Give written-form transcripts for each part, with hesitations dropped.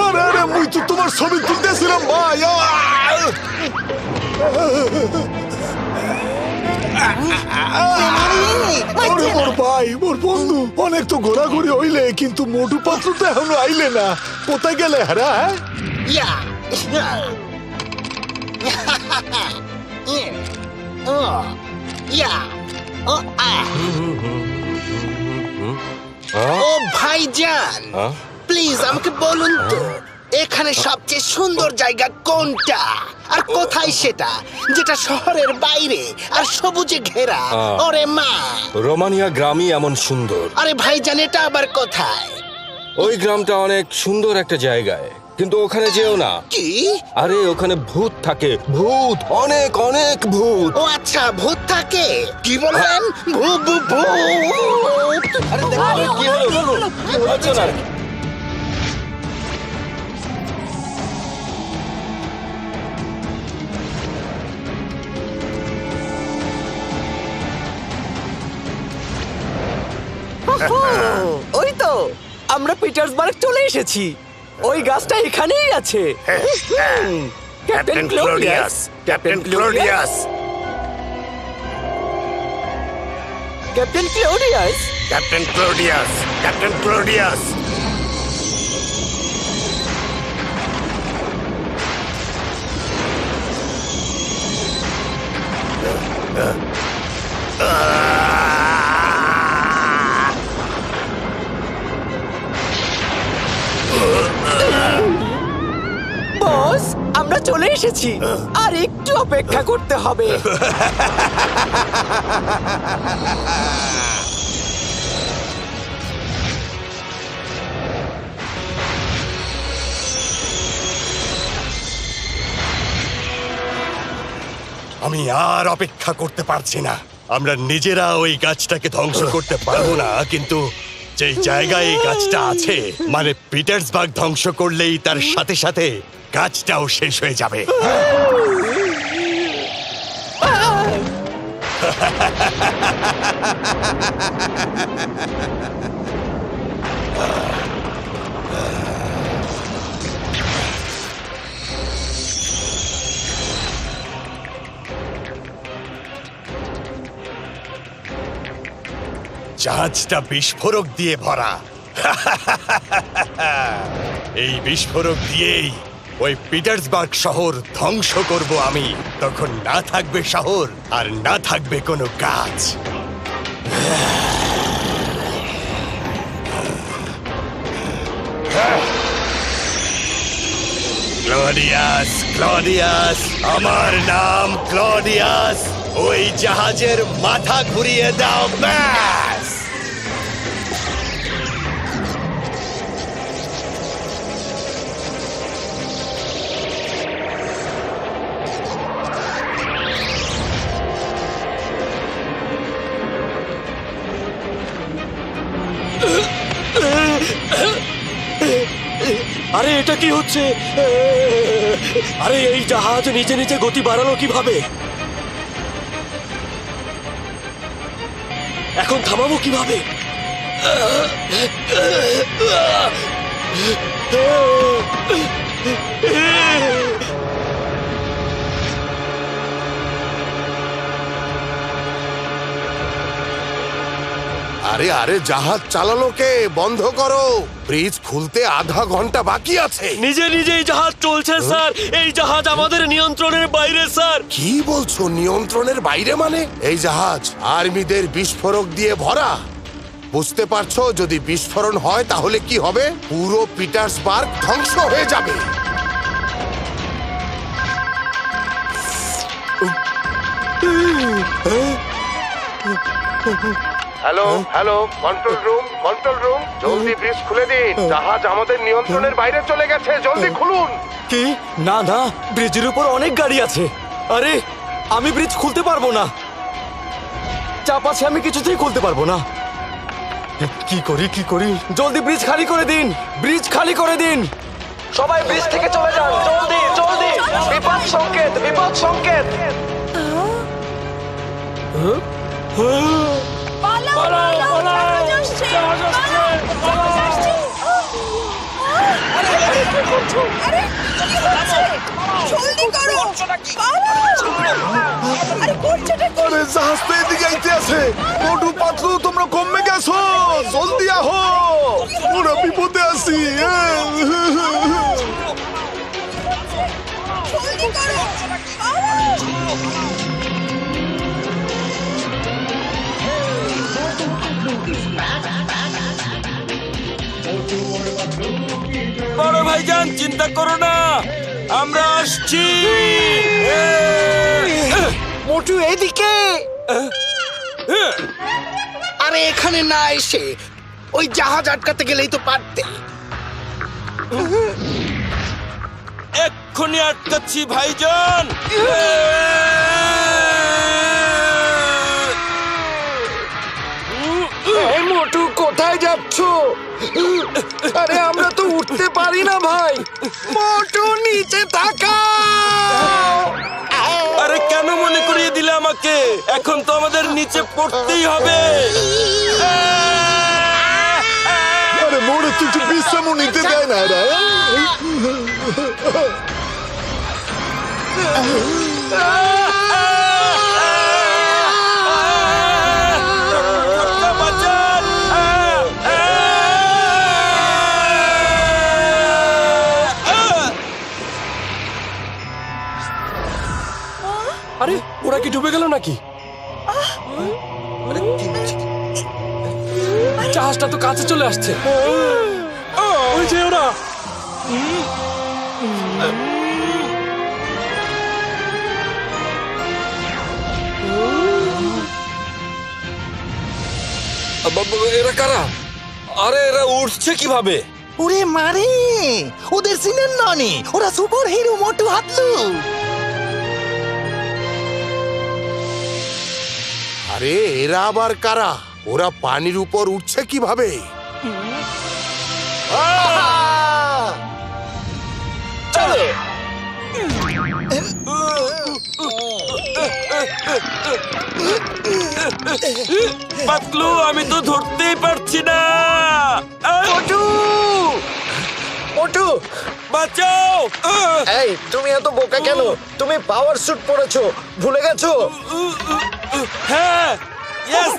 আরে আরে মুই তো তোমার ছবি তুলতেছিলাম ভাই। আরে মোর ভাই, মোর বন্ধু, অনেক তো ঘোরাঘুরি হইলে, কিন্তু মোটু পাত্র তো এখনো আইলে না। কোথায় গেলে হারা? ও ভাইজান, প্লিজ আমাকে বলুন তো এখানে সবচেয়ে সুন্দর জায়গা কোনটা, আর কোথায় সেটা, যেটা শহরের বাইরে আর সবুজে ঘেরা? ওরে মা, রোমানিয়া গ্রামই এমন সুন্দর। আরে ভাইজান, এটা আবার কোথায়? ওই গ্রামটা অনেক সুন্দর একটা জায়গায়, কিন্তু ওখানে যেও না। কি? আরে ওখানে ভূত থাকে, ভূত, অনেক অনেক ভূত। ও আচ্ছা, ভূত থাকে? কি বললেন? ভূত? আরে দেখো কি হলো, কি হচ্ছে না? ওই তো আমরা পিটার্সবার্গ চলে এসেছি। ওই গাছটা এখানেই আছে। Captain Claudius, captain Claudius, captain Claudius, captain Claudius, captain Claudius. Boss, আমরা চলে এসেছি, আর একটু অপেক্ষা করতে হবে। আমি আর অপেক্ষা করতে পারছি না। আমরা নিজেরা ওই গাছটাকে ধ্বংস করতে পারবো না, কিন্তু যেই জায়গায় এই গাছটা আছে, মানে পিটার্সবার্গ ধ্বংস করলেই তার সাথে সাথে গাছটাও শেষ হয়ে যাবে। জাহাজটা বিস্ফোরক দিয়ে ভরা। এই বিস্ফোরক দিয়েই ওই পিটার্সবার্গ শহর ধ্বংস করব আমি। তখন না থাকবে শহর, আর না থাকবে কোনো গাছ। ক্লডিয়াস, ক্লডিয়াস, আমার নাম ক্লডিয়াস। ওই জাহাজের মাথা ঘুরিয়ে দাও, ব্যাস। আরে এটা কি হচ্ছে? আরে এই জাহাজ নিচে নিচে গতি বাড়ালো কিভাবে? এখন থামাবো কিভাবে? আরে আরে, জাহাজ চালানো কে? বন্ধ করো, ব্রিজ খুলতে আধা ঘন্টা বাকি আছে। নিজে নিজেই জাহাজ চলছে স্যার। এই জাহাজ আমাদের নিয়ন্ত্রণের বাইরে স্যার। কি বলছো নিয়ন্ত্রণের বাইরে? মানে এই জাহাজ আর্মিদের বিস্ফোরক দিয়ে ভরা। বুঝতে পারছো, যদি বিস্ফোরণ হয় তাহলে কি হবে? পুরো পিটার্সবার্গ ধ্বংস হয়ে যাবে। Hello hello, control room, control room, জলদি ব্রিজ খুলে দিন। জাহাজ আমাদের নিয়ন্ত্রণের বাইরে চলে গেছে, জলদি খুলুন। কি? না না, ব্রিজের উপর অনেক গাড়ি আছে। আরে আমি ব্রিজ খুলতে পারবো না, চাপ আছে, আমি কিছুতেই খুলতে পারবো না। কি করি কি করি? জলদি ব্রিজ খালি করে দিন, ব্রিজ খালি করে দিন। সবাই ব্রিজ থেকে চলে যান, জলদি জলদি। বিপদ সংকেত, বিপদ সংকেত। পালাও, পালাও, আসছে জাহাজ আসছে আরে কি করছো আরে কি হচ্ছে জলদি করো আরে করছেটা কি আরে জাহাজ তো এদিকে আইতে আছে। মোটু পাতলু তোমরা কমে গেছো, জলদি আহো, ওরা বিপদে আছি। জলদি করো বড় ভাইজান চিন্তা করো না, আমরা আসছি। মোটু এদিকে। আরে এখানে না এসে ওই জাহাজ আটকাতে গেলেই তো পারতে। এক্ষুনি আটকাচ্ছি ভাইজান। মোটু কোথায় যাচ্ছ? আরে আমরা তো উঠতে পারি না ভাই। মোটু নিচে তাকাও। আরে কেন মনে করিয়ে দিলে আমাকে? এখন তো আমাদের নিচে পড়তেই হবে। আরে মোড়ে তো একটু বিশ্রামও নিতে দেয় না এরা। বাঁচান! আরে ওরা কি ডুবে গেল নাকি? জাহাজটা তো কাছে চলে আসছে। ওই যে ওরা। এরা কারা? আরে এরা উঠছে কিভাবে? ওরে মারে, ওদের সিনের ননি, ওরা সুপার হিরো মোটু হাতলু। আরে এরা আবার কারা? ওরা পানির উপর উঠছে কিভাবে? চলো। পাতলু, আমি তো ধরতেই পারছি না। মোটু! মোটু! বাঁচাও! এই তুমি এত বোকা কেন? তুমি পাওয়ার স্যুট পরেছো, ভুলে গেছো? হ্যাঁ, ইয়েস।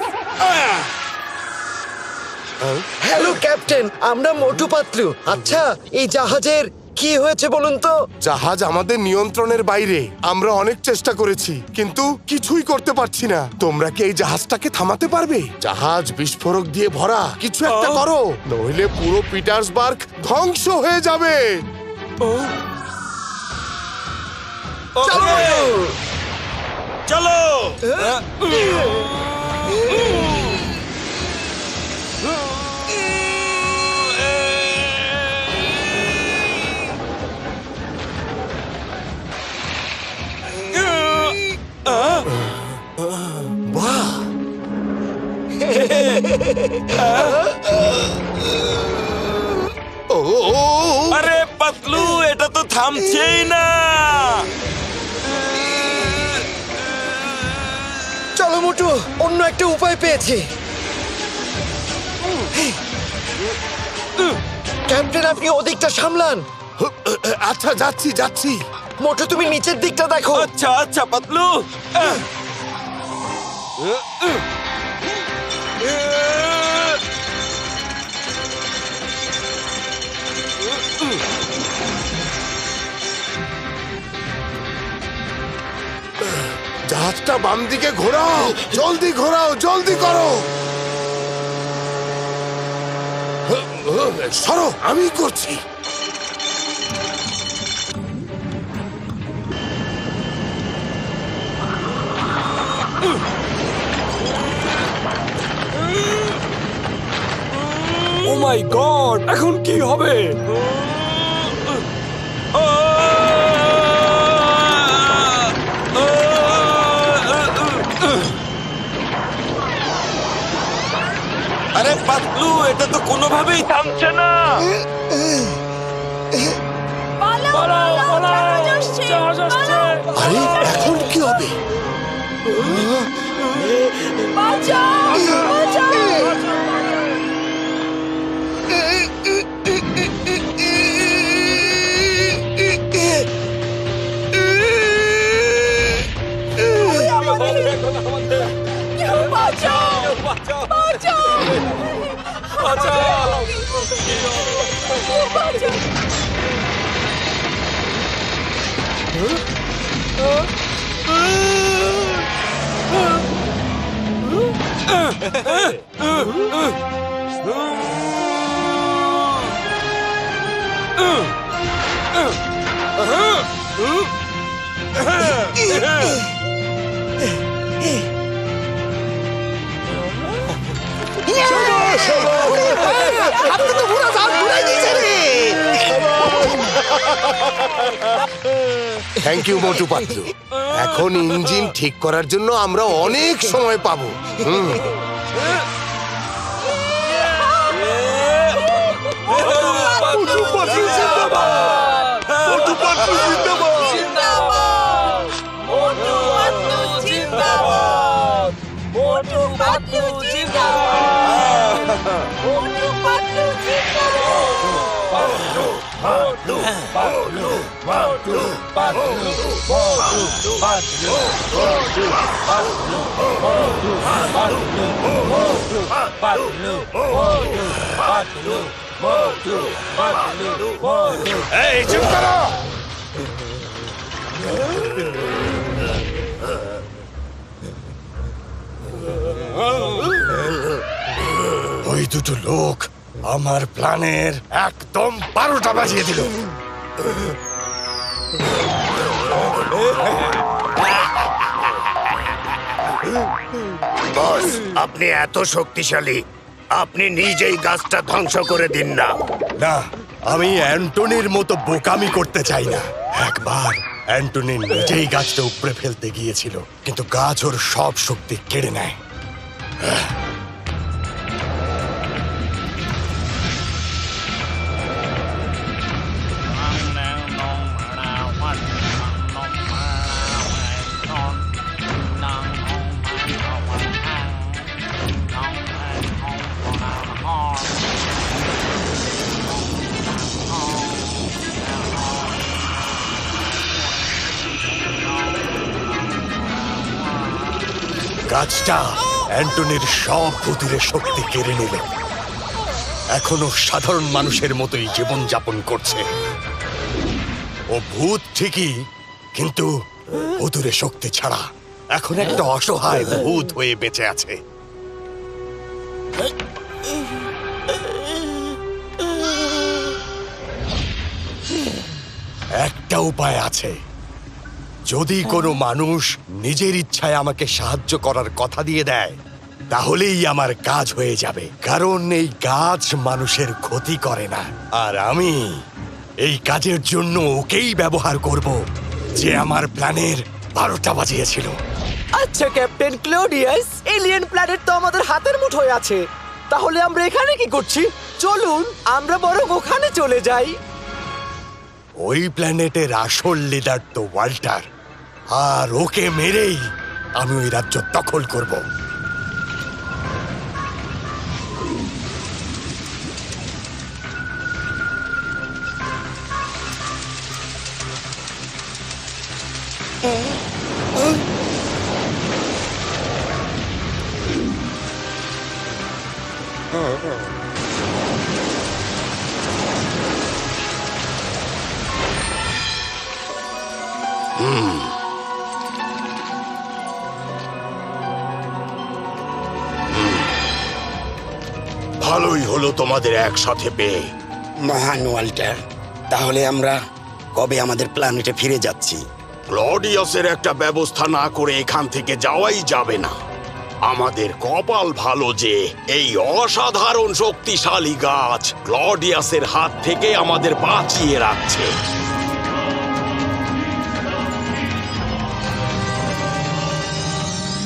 হ্যালো ক্যাপ্টেন, আমরা মোটু পাতলু। আচ্ছা, এই জাহাজের কি হয়েছে বলুন তো? জাহাজ আমাদের নিয়ন্ত্রণের বাইরে। আমরা অনেক চেষ্টা করেছি কিন্তু কিছুই করতে পারছি না। তোমরা কি এই জাহাজটাকে থামাতে পারবে? জাহাজ বিস্ফোরক দিয়ে ভরা, কিছু একটা করো, নইলে পুরো পিটার্সবার্গ ধ্বংস হয়ে যাবে। ওকে, চলো। ও আরে পাতলু, এটা তো থামছেই না। চলো মোটু, অন্য একটা উপায় পেয়েছি। ক্যাপ্টেন, আপনি ওদিকটা সামলান। আচ্ছা, যাচ্ছি যাচ্ছি। মোটু, তুমি নিচের দিকটা দেখো। আচ্ছা আচ্ছা পাতলু। জাহাজটা বাম দিকে ঘোরাও, জলদি ঘোরাও, জলদি করো। সরো, আমি করছি। ও মাই গড, এখন কি হবে? আরে পাতলু, এটা তো কোনোভাবেই থামছে না। আরে এখন কি হবে? আপনি তো পুরো জাল ঘুরাই দিয়েছেন রে। Thank you Motu Patlu. এখন ইঞ্জিন ঠিক করার জন্য আমরা অনেক সময় পাবো। মোটু পাতলু জিন্দাবাদ। মোটু পাতলু জিন্দাবাদ। এই চুপ করো। ওই দুটো লোক আমার প্ল্যানের একদম 12টা বাজিয়ে দিল। বস, আপনি এত শক্তিশালী, আপনি নিজেই গাছটা ধ্বংস করে দিন না। না, আমি অ্যান্টনির মতো বোকামি করতে চাই না। একবার অ্যান্টনি নিজেই গাছটা উপড়ে ফেলতে গিয়েছিল, কিন্তু গাছ ওর সব শক্তি কেড়ে নেয়। গাছটা অ্যান্টনির সব ভূতের শক্তি কেড়ে নিল। এখনো সাধারণ মানুষের মতোই জীবনযাপন করছে। ও ভূত ঠিকই, কিন্তু ভূতুরে শক্তি ছাড়া এখন একটা অসহায় ভূত হয়ে বেঁচে আছে। একটা উপায় আছে। যদি কোনো মানুষ নিজের ইচ্ছায় আমাকে সাহায্য করার কথা দিয়ে দেয়, তাহলেই আমার কাজ হয়ে যাবে। কারণ এই গাছ মানুষের ক্ষতি করে না, আর আমি এই কাজের জন্য ওকেই ব্যবহার করব, যে আমার প্ল্যানের 12টা বাজিয়েছিল। আচ্ছা ক্যাপ্টেন ক্লোডিয়াস, এলিয়েন প্ল্যানেট তো আমাদের হাতের মুঠোয় আছে। তাহলে আমরা এখানে কি করছি? চলুন আমরা বরং ওখানে চলে যাই। ওই প্ল্যানেটের আসল লিডার তো ওয়াল্টার, আর ওকে মেরেই আমি ওই রাজ্য দখল করব। ভালোই হলো তোমাদের একসাথে পেয়ে। মহান ওয়াল্টার, তাহলে আমরা কবে আমাদের প্ল্যানেটে ফিরে যাচ্ছি? ক্লডিয়াসের একটা ব্যবস্থা না করে এখান থেকে যাওয়াই যাবে না। আমাদের কপাল ভালো যে এই অসাধারণ শক্তিশালী গাছ ক্লডিয়াসের হাত থেকে আমাদের বাঁচিয়ে রাখছে।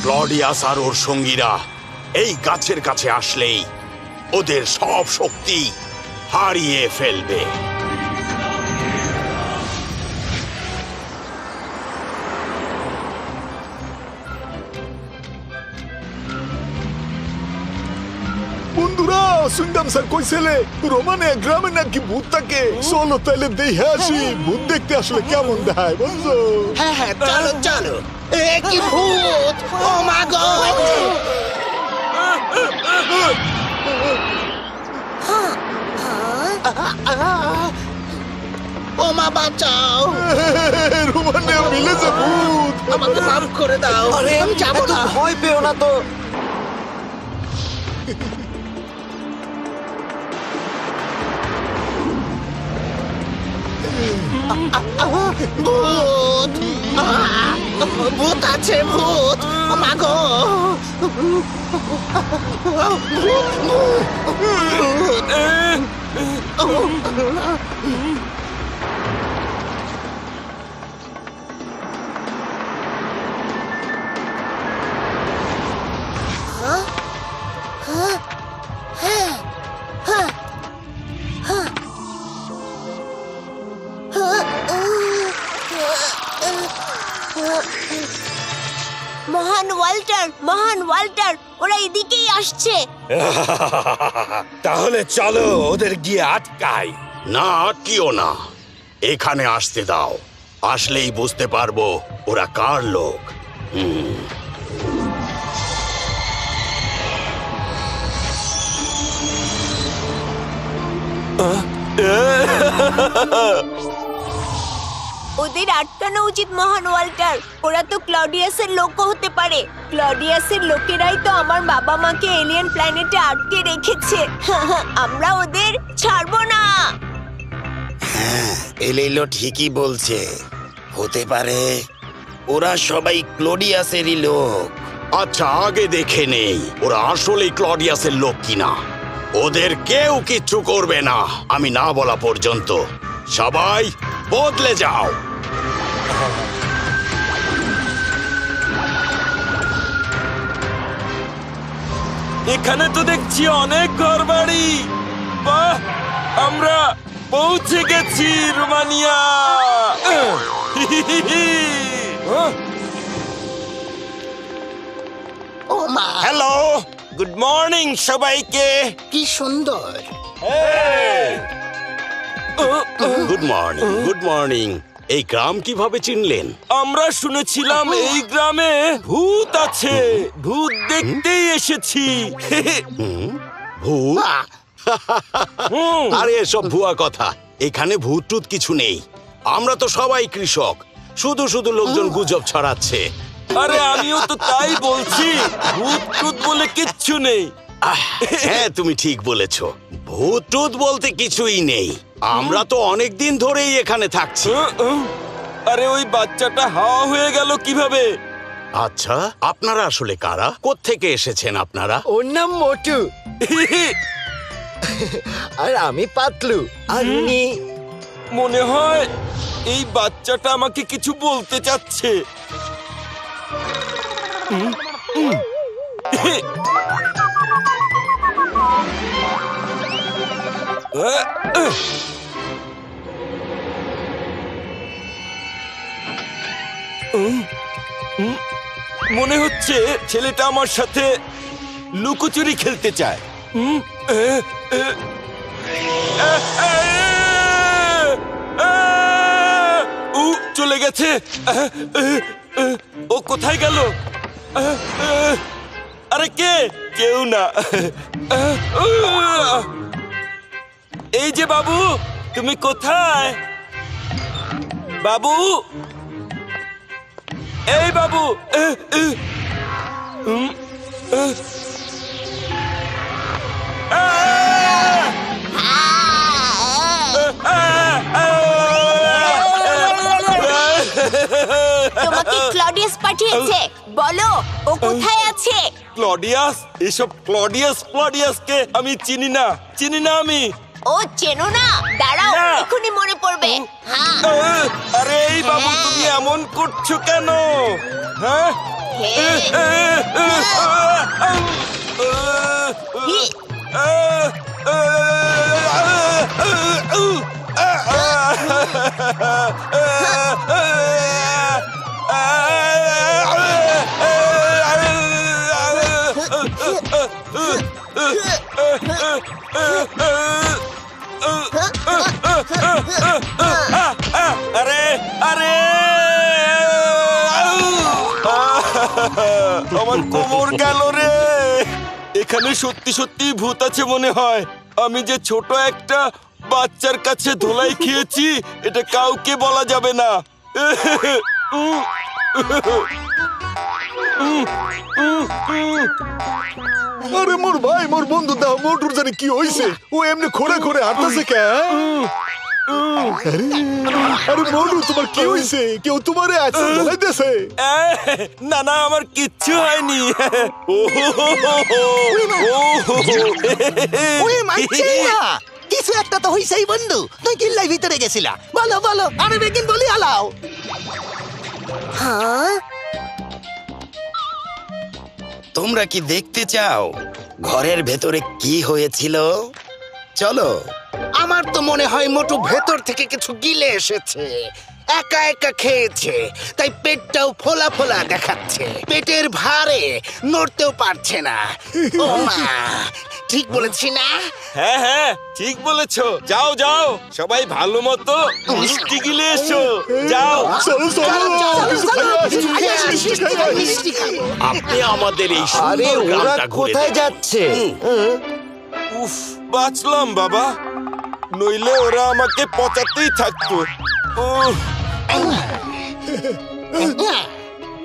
ক্লডিয়াস আর ওর সঙ্গীরা এই গাছের কাছে আসলেই ওদের সব শক্তি হারিয়ে ফেলবে। বন্ধুরা, শুনলাম স্যার কইছিলে রোমানে গ্রামে নাকি ভূত থাকে। চলো তাইলে দেখে আসি ভূত দেখতে আসলে কেমন দেখায়, বুঝছো? হ্যাঁ হ্যাঁ, চলো চলো। এ কি ভূত! ও মা গো! বাঁচাও, রোমানিয়া ভিলেজে ভূত। আমাকে মাফ করে দাও, আরে আমি যাবো এত না। ভয় পেও না তো। ভূত, ভূত আছে, ভূত, মাগো। মহান ওয়াল্টার, ওরা এদিকেই আসছে। তাহলে চলো ওদের গিয়ে আটকাই। না, আটকিও না, এখানে আসতে দাও। আসলেই বুঝতে পারবো ওরা কার লোক। ওদের আটকানো উচিত মহান ওয়াল্টার। ওরা তো ক্লডিয়াসের লোকও হতে পারে। ক্লডিয়াসের লোকেরাই তো আমার বাবা মাকে এলিয়েন প্ল্যানেটে আটকে রেখেছে। আমরা ওদের ছাড়বো না। এলিলো ঠিকই বলছে, হতে পারে ওরা সবাই ক্লডিয়াসেরই লোক। আচ্ছা, আগে দেখে নেই ওরা আসলেই ক্লডিয়াসের লোক কিনা। ওদের কেউ কিচ্ছু করবে না আমি না বলা পর্যন্ত। সবাই বদলে যাও। এখানে তো দেখছি অনেক ঘরবাড়ি। বাহ, আমরা পৌঁছে গেছি রোমানিয়া। ও মা, হ্যালো, গুড মর্নিং সবাইকে। কি সুন্দর। Good morning, good morning. এই গ্রাম কিভাবে চিনলেন? আমরা শুনেছিলাম এই গ্রামে ভূত আছে, ভূত দেখতেই এসেছি। ভূত? বাহ, আরে এসব ভুয়া কথা। এখানে ভূত টুত কিছু নেই। আমরা তো সবাই কৃষক, শুধু শুধু লোকজন গুজব ছড়াচ্ছে। আরে আমিও তো তাই বলছি, ভূত টুত বলে কিচ্ছু নেই। হ্যাঁ, তুমি ঠিক বলেছ, ভূত টুত বলতে কিছুই নেই। আমরা তো অনেক দিন ধরেই এখানে থাকছি। আরে ওই বাচ্চাটা হাওয়া হয়ে গেল কিভাবে? আচ্ছা, আপনারা আসলে কারা? কোত্থেকে এসেছেন আপনারা? ওর নাম মোটু, আর আমি পাতলু। আর উনি মনে হয় এই বাচ্চাটা আমাকে কিছু বলতে চাচ্ছে। মনে হচ্ছে ছেলেটা আমার সাথে লুকোচুরি খেলতে চায়। চলে গেছে। ও কোথায় গেল? আরে কে? কেউ না। এই যে বাবু, তুমি কোথায়? বাবু, এই বাবু। তোমাকে ক্লডিয়াস পাঠিয়েছে, বলো ও কোথায় আছে। ক্লডিয়াস? এসব ক্লডিয়াসকে আমি চিনি না আমি। ও চেনো না? দাঁড়াও, না। এখনই মনে পড়বে। হ্যাঁ, আরে এই বাবু, তুমি এমন করছো কেন? হ্যাঁ, আরে আরে আমার কোমর গেল রে। এখানে সত্যি সত্যি ভূত আছে মনে হয়। আমি যে ছোট একটা বাচ্চার কাছে ধোলাই খেয়েছি, এটা কাউকে বলা যাবে না। আরে মোর ভাই মোর বন্ধু দাও মোটর জানি কি হইছে, ও এমনি খোরে খোরে হাঁটতেছে কে? আরে মোটর তোমার কি হইছে? কেউ তোমারে অ্যাক্সিডেন্ট ধরাইতেছে? না না, আমার কিচ্ছু হয়নি। কিছু একটা তো হইছেই বন্ধু, তুই কিল্লাই ভিতরে গেছিলা। বলো বলো, আরে বেগিন বলি আলাও। হ্যাঁ, তোমরা কি দেখতে চাও ঘরের ভেতরে কি হয়েছিল? চলো। আমার তো মনে হয় মোটু ভেতর থেকে কিছু গিলে এসেছে, একা একা খেয়েছে, তাই পেটটাও ফোলা ফোলা দেখাচ্ছে। পেটের ভারে নড়তেও পারছে না। ও মা, ঠিক বলেছি না? হ্যাঁ হ্যাঁ, ঠিক বলেছো। যাও যাও, সবাই ভালো মতো মিষ্টি গিলে এসো। যাও। চলো চলো কিছু খাইয়া আসি, মিষ্টি খাইয়া আসি। মিষ্টি খাবো। আপনি আমাদের এই আরে সুন্দর ওরা গ্রামটা ঘুরে কোথায় দেখুন। যাচ্ছে? উফ, বাঁচলাম বাবা, নইলে ওরা আমাকে পচাতেই থাকতো। উফ,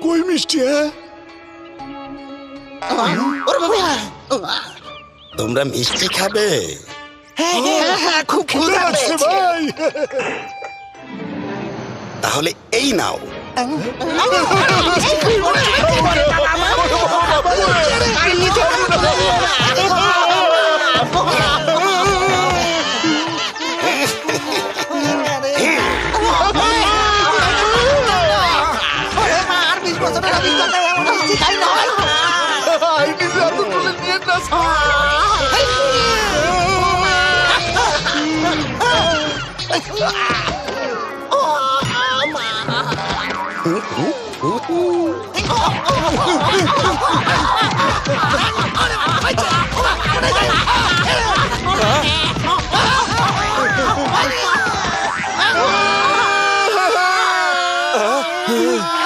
কই মিষ্টি? ওরে বাবা, তোমরা মিষ্টি খাবে? হ্যাঁ, খুব ক্ষুধা ক্ষুধা লাগছে পেয়েছে। ভাই। তাহলে এই নাও। আই নিজে হাতে তুলে নিয়ে না।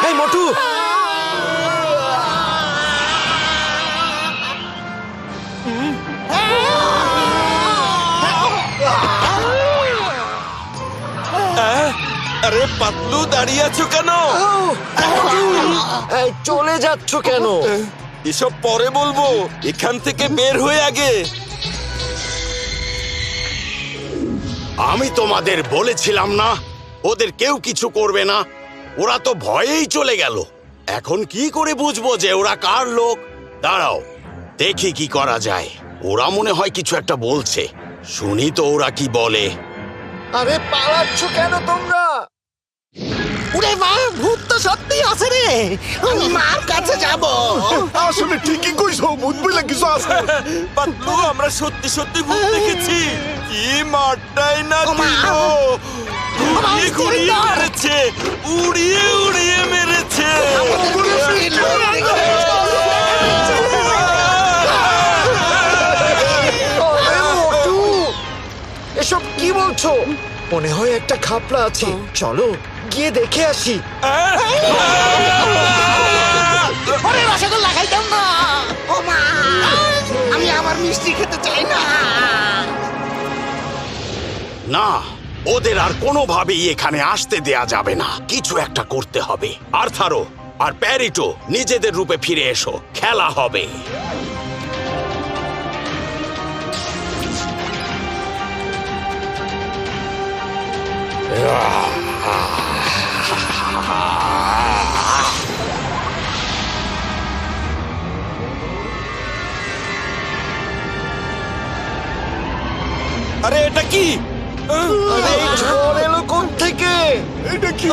এই মোটু, আরে পাতলু, দাঁড়িয়ে আছো কেন? এই চলে যাচ্ছ কেন? এসব পরে বলবো, এখান থেকে বের হয়ে আগে। আমি তোমাদের বলেছিলাম না ওদের কেউ কিছু করবে না? ওরা তো ভয়েই চলে গেল। এখন কি করে বুঝবো যে ওরা কার লোক? দাঁড়াও, দেখি কি করা যায়। ওরা মনে হয় কিছু একটা বলছে, শুনি তো ওরা কি বলে। আরে পালাচ্ছ কেন তোমরা? ওরে মা, ভূত তো সত্যি আছে রে। আমি মার কাছে যাব। আসলে ঠিকই কইছো, ভূত বলে কিছু আছে। পাতলু, আমরা সত্যি সত্যি ভূত দেখেছি। কি মারটাই না দিল, ঘুরিয়ে ঘুরিয়ে মেরেছে, উড়িয়ে উড়িয়ে মেরেছে। আরে মোটু, এসব কি বলছো? মনে হয় একটা খাপলা আছে, চলো গিয়ে দেখে আসি। ওরে রসগোল্লা খাইতাম না। ও মা, আমি আমার মিষ্টি খেতে চাই না। না, ওদের আর কোনোভাবেই এখানে আসতে দেয়া যাবে না। কিছু একটা করতে হবে। আর্থারো আর প্যারিটো, নিজেদের রূপে ফিরে এসো, খেলা হবে। আরে এটা কি? আরে এই ঝড় এলো কোন থেকে? এটা কি?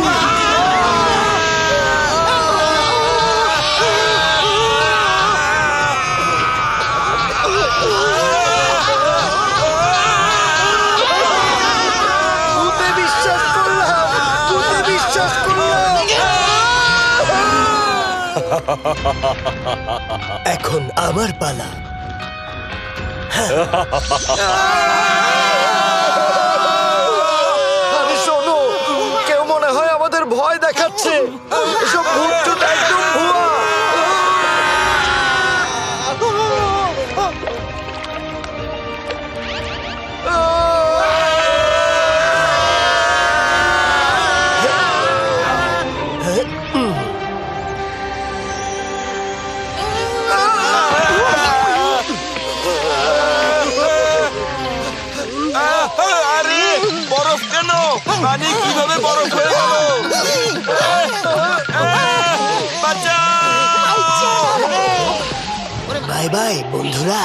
ভূতে বিশ্বাস করলাম, ভূতে বিশ্বাস করলাম। এখন আমার পালা। আরে শোনো, কেউ মনে হয় আমাদের ভয় দেখাচ্ছে। এসব ভূত টুত একদম ভুয়া। পানি কিভাবে বরফ হয়ে গেল? বাঁচাও! বাই বাই বন্ধুরা।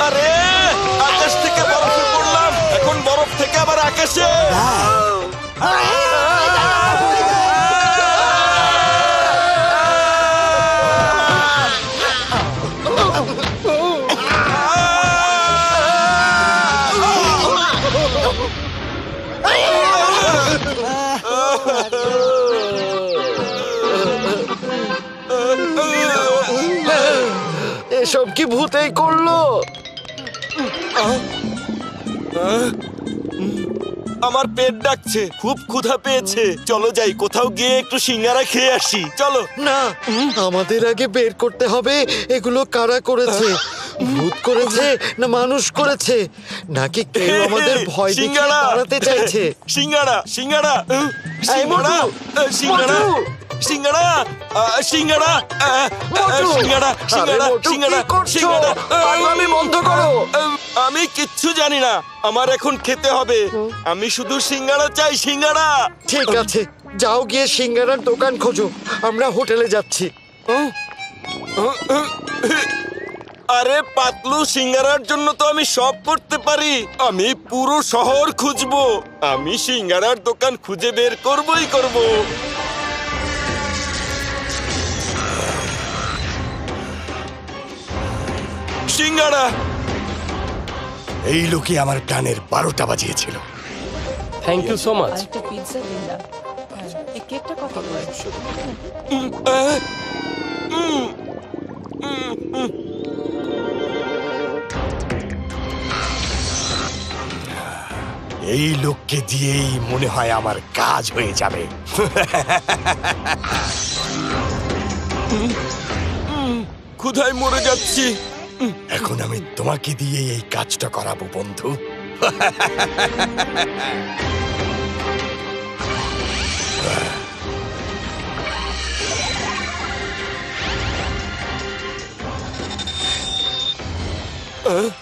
আরে আকাশ থেকে বরফে পড়লাম, এখন বরফ থেকে আবার আকাশে। এসব কি ভূতেই করলো? আমার পেট ডাকছে, খুব ক্ষুধা পেয়েছে। চলো যাই, কোথাও গিয়ে একটু সিঙ্গারা খেয়ে আসি। চলো। না, আমাদের আগে বের করতে হবে এগুলো কারা করেছে। ভূত করেছে না মানুষ করেছে, নাকি কেউ আমাদের ভয় দেখিয়ে সিঙ্গারা তাড়াতে চাইছে? সিঙ্গারা সিঙ্গারা সিঙ্গারা সিঙ্গারা সিঙ্গারা সিঙ্গারা সিঙ্গারা সিঙ্গারা সিঙ্গারা সিঙ্গারা। পাগলামি বন্ধ করো। আমি কিচ্ছু জানি না, আমার এখন খেতে হবে। আমি শুধু সিঙ্গারা চাই, সিঙ্গারা। ঠিক আছে, যাও গিয়ে সিঙ্গারার দোকান খোঁজো, আমরা হোটেলে যাচ্ছি। আরে পাতলু, সিঙ্গারার জন্য তো আমি সব করতে পারি। আমি পুরো শহর খুঁজবো, আমি সিঙ্গারার দোকান খুঁজে বের করবই করব। সিঙ্গারা। এই লোকে আমার কানের 12টা বাজিয়েছিল। Thank you so much. একটা পিৎজা দিন না। এই কেকটা কত করে? এই লোককে দিয়েই মনে হয় আমার কাজ হয়ে যাবে। ক্ষুধায় মরে যাচ্ছি। এখন আমি তোমাকে দিয়ে এই কাজটা করাবো বন্ধু।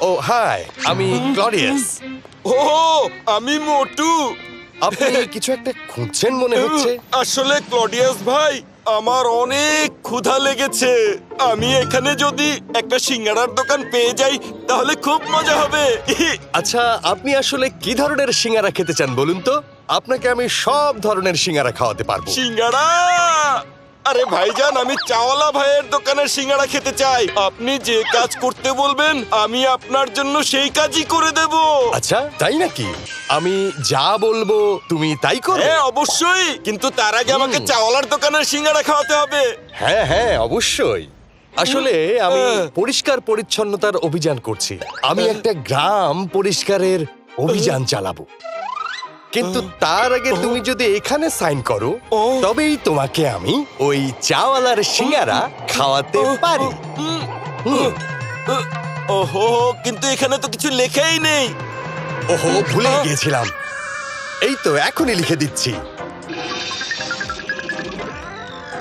ও হাই, আমি ক্লডিয়াস। ও, আমি মোটু। আপনি কিছু একটা খুঁজছেন মনে হচ্ছে। আসলে ক্লডিয়াস ভাই, আমার অনেক ক্ষুধা লেগেছে। আমি এখানে যদি একটা সিঙ্গারার দোকান পেয়ে যাই তাহলে খুব মজা হবে। আচ্ছা, আপনি আসলে কি ধরনের সিঙ্গারা খেতে চান বলুন তো? আপনাকে আমি সব ধরনের সিঙ্গারা খাওয়াতে পারবো। সিঙ্গারা? আরে ভাইজান, আমি চাওয়ালা ভাইয়ের দোকানের সিঙ্গারা খেতে চাই। আপনি যে কাজ করতে বলবেন আমি আপনার জন্য সেই কাজই করে দেব। আচ্ছা, তাই নাকি? আমি যা বলবো তুমি তাই করো? হ্যাঁ অবশ্যই, কিন্তু তার আগে আমাকে চাওয়ালার দোকানের সিঙ্গারা খাওয়াতে হবে। হ্যাঁ হ্যাঁ, অবশ্যই। আসলে আমি পরিষ্কার পরিচ্ছন্নতার অভিযান করছি। আমি একটা গ্রাম পরিষ্কারের অভিযান চালাবো, কিন্তু তার আগে তুমি যদি এখানে সাইন করো তবেই তোমাকে আমি ওই চাওয়ালার সিঙ্গারা খাওয়াতে পারি। ওহো, কিন্তু এখানে তো কিছু লেখাই নেই। ওহো, ভুলে গিয়েছিলাম। এই তো এখনই লিখে দিচ্ছি।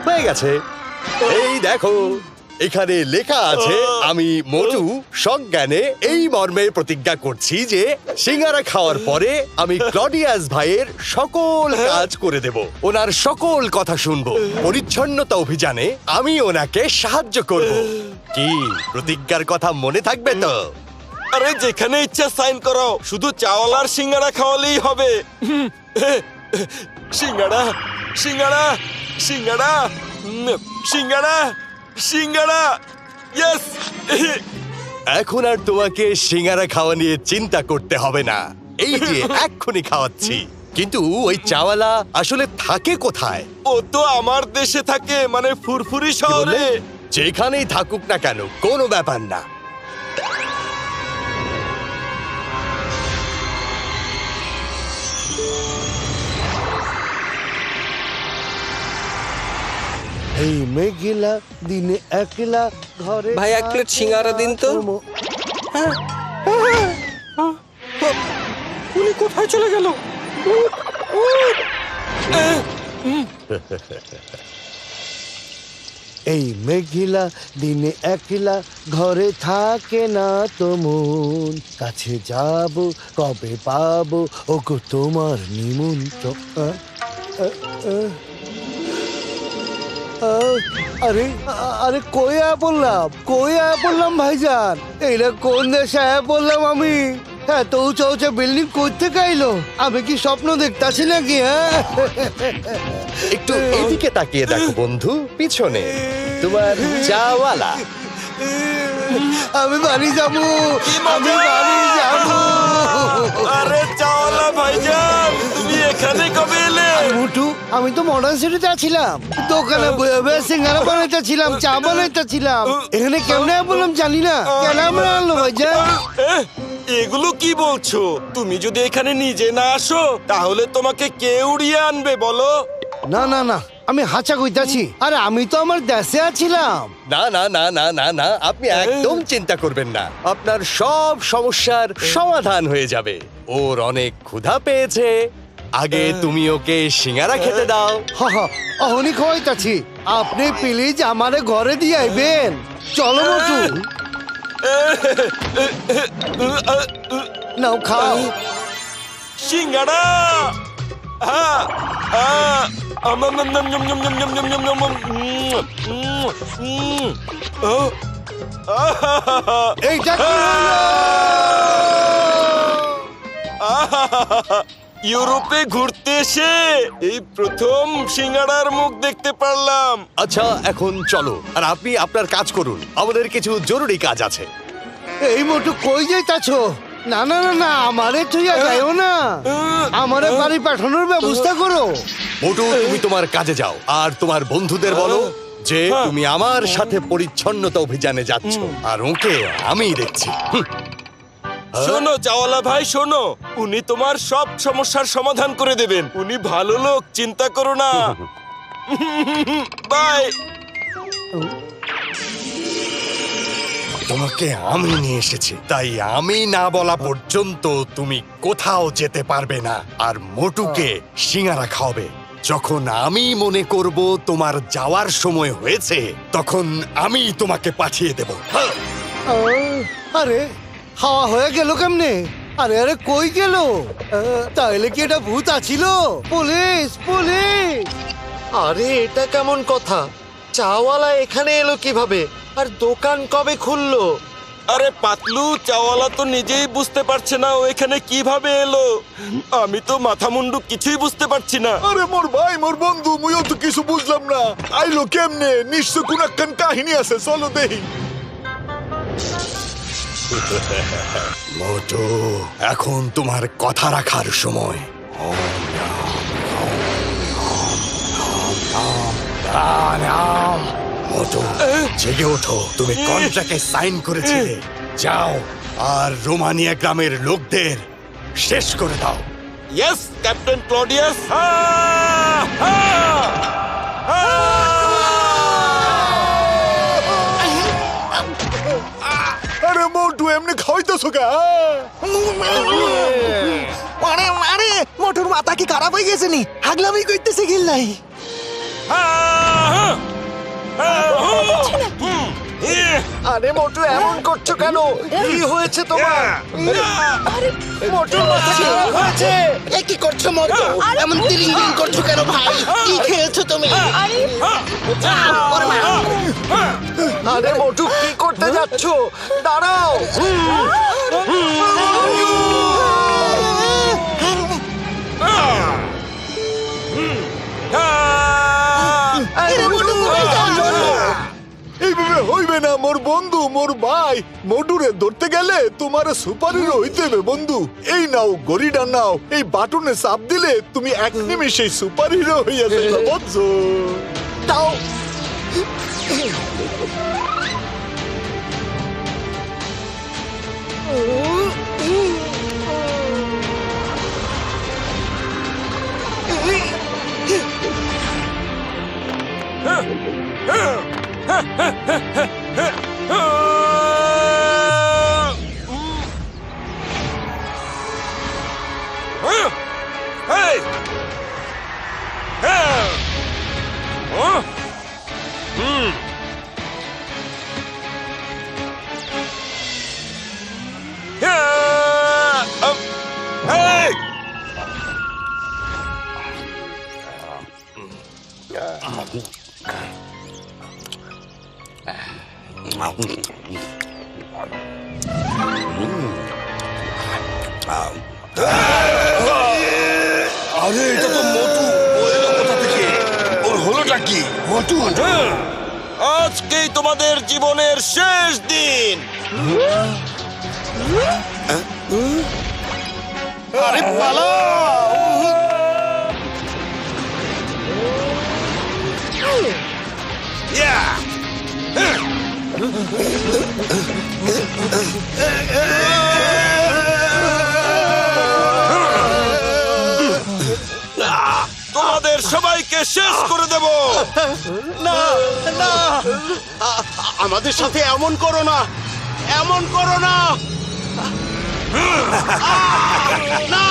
হয়ে গেছে, এই দেখো এখানে লেখা আছে, আমি মোটু সজ্ঞানে এই মর্মে প্রতিজ্ঞা করছি যে সিঙ্গারা খাওয়ার পরে আমি ক্লডিয়াস ভাইয়ের সকল কাজ করে দেব, ওনার সকল কথা শুনবো। পরিচ্ছন্নতা অভিযানে আমি ওনাকে সাহায্য করব। কি প্রতিজ্ঞার কথা মনে থাকবে তো? আরে যেখানে ইচ্ছা সাইন করো, শুধু চাওয়ালার সিঙ্গারা খাওয়ালেই হবে। সিঙ্গারা সিঙ্গারা সিঙ্গারা সিঙ্গারা সিঙ্গারা, ইয়েস। এখন আর তোমাকে সিঙ্গারা খাওয়া নিয়ে চিন্তা করতে হবে না। এই যে এক্ষুনি খাওয়াচ্ছি। কিন্তু ওই চাওয়ালা আসলে থাকে কোথায়? ও তো আমার দেশে থাকে, মানে ফুরফুরি কি বললে? শহরে। যেখানেই থাকুক না কেন, কোনো ব্যাপার না। এই মেঘলা দিনে একলা ঘরে। ভাই, এক প্লেট সিঙ্গারা দিন তো। উনি কোথায় চলে গেল? এই মেঘিলা দিনে একলা ঘরে থাকে না তো মন, কাছে যাব কবে পাবো ওগো তোমার নিমন্ত্রণ। আরে আরে কই বললাম ভাইজান, এইটা কোন দেশে বললাম আমি? হ্যাঁ, তো উঁচা উঁচা বিল্ডিং করতে গাইলো, আমি কি স্বপ্ন দেখতাছি নাকি? হ্যাঁ, একটু এদিকে তাকিয়ে দেখো বন্ধু, পিছনে তোমার চাওয়ালা। আমি বাড়ি যাবো, আমি বাড়ি যাবো। আরে চাওয়ালা ভাইজান, তুমি এখানে কবে এলে? মুটু, আমি তো মডার্ন সিটিতে আছিলাম, দোকানে বয়ে বয়ে সিঙ্গারা বানাইতেছিলাম, চা বানাইতেছিলাম। এখানে কেমনে বললাম জানি না, কেন আমরা আনলো ভাইজান? এগুলো কি বলছো? তুমি যদি এখানে নিজে না আসো তাহলে তোমাকে কে উড়িয়ে আনবে বলো? না না না, আমি হাঁচা কইতাছি। আরে আমি তো আমার দেশে আছিলাম। না না না না না না, আপনি একদম চিন্তা করবেন না, আপনার সব সমস্যার সমাধান হয়ে যাবে। ওর অনেক ক্ষুধা পেয়েছে, আগে তুমি ওকে সিঙ্গারা খেতে দাও। হ হ, অহনি খাওয়াইতাছি। আপনি প্লিজ আমারে ঘরে দিয়ে আইবেন। চলো মোটু, নাও খাও। সিঙ্গারা! হ্যাঁ, এইটা কি হলো? ইউরোপে ঘুরতে এসে এই প্রথম সিঙ্গারার মুখ দেখতে পারলাম। আচ্ছা, এখন চলো, আর আপনি আপনার কাজ করুন, আমাদের কিছু জরুরি কাজ আছে। এই মোটু কই যাইতাছো? না না না না, আমারে তুইয়া যাইও না, আমারে বাড়ি পাঠানোর ব্যবস্থা করো। মোটু, তুমি তোমার কাজে যাও, আর তোমার বন্ধুদের বলো যে তুমি আমার সাথে পরিচ্ছন্নতা অভিযানে যাচ্ছ, আর ওকে আমি দেখছি। শোনো চাওয়ালা ভাই, শোনো, উনি তোমার সব সমস্যার সমাধান করে দেবেন। উনি ভালো লোক, চিন্তা করো না। বাই। তোমাকে আমি নিয়ে এসেছি, তাই আমি না বলা পর্যন্ত তুমি কোথাও যেতে পারবে না, আর মোটুকে সিঙ্গারা খাওয়াবে। যখন আমি মনে করব তোমার যাওয়ার সময় হয়েছে, তখন আমি তোমাকে পাঠিয়ে দেব। আরে হাওয়া হয়ে গেল কেমনে? আরে আরে কই গেল? তাইলে কি এটা ভূত আছিল? Police police! আরে এটা কেমন কথা? চাওয়ালা এখানে এলো কিভাবে, আর দোকান কবে খুললো? আরে পাতলু, চাওয়ালা তো নিজেই বুঝতে পারছে না ও এখানে কিভাবে এলো। আমি তো মাথা মুন্ডু কিছুই বুঝতে পারছি না। আরে মোর ভাই, মোর বন্ধু, মুইও তো কিছু বুঝলাম না। আইলো কেমনে? নিশ্চয় কোন একখান কাহিনী আছে, চলো দেখি। মোটু, এখন তোমার কথা রাখার সময়। মোটু, জেগে ওঠো, তুমি কন্ট্রাক্টে সাইন করেছিলে। যাও আর রোমানিয়া গ্রামের লোকদের শেষ করে দাও। Yes captain Claudius. আরে মোটু, এমনি খাওয়াইতেছো কা? আরে আরে, মোটুর মাথা কি খারাপ হয়ে গেছে নি? হাগলামি কইতেছে গিল্লাই। আরে মোটু, এমন করছো কেন? কি হয়েছে তোমার? মোটুর মাথা খারাপ হয়েছে। এ কি করছো মোটু? এমন তিরিং বিরিং করছো কেন ভাই? কি খেয়েছো তুমি? আরে মোটু, কি করতে যাচ্ছো? দাঁড়াও। এইভাবে হইবে না মোর বন্ধু, মোর ভাই। মোটুরে ধরতে গেলে তোমার সুপার হিরো হইতে হবে বন্ধু। এই নাও গড়িটা নাও, এই বাটনে চাপ দিলে তুমি এক নিমেষে সুপার হিরো হইয়া যাবে, বুঝছো? দাও। আরে এটা তো মোটু, ও এলো কোথা থেকে? ওর হলোটা কি? মোটু, আজকেই তোমাদের জীবনের শেষ দিন। আরে পালাও! তোমাদের সবাইকে শেষ করে দেব। না না, আমাদের সাথে এমন করো না, এমন করো না। না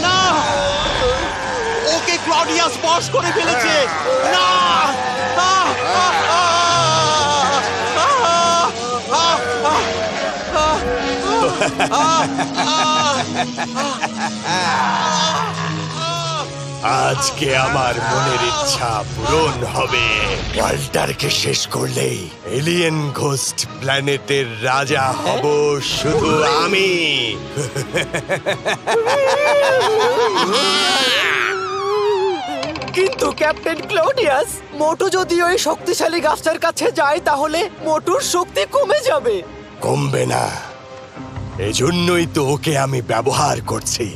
না, ওকে ক্লডিয়াস বশ করে ফেলেছে। না আজকে আমার মনের ইচ্ছা পূরণ হবে। ওয়াল্টারকে শেষ করলেই এলিয়েন ঘোস্ট প্ল্যানেটের রাজা হব শুধু আমি। কিন্তু ক্যাপ্টেন ক্লডিয়াস, মোটু যদি ওই শক্তিশালী গাছটার কাছে যায় তাহলে মোটুর শক্তি কমে যাবে। কমবে না, এজন্যই তো ওকে আমি ব্যবহার করছি।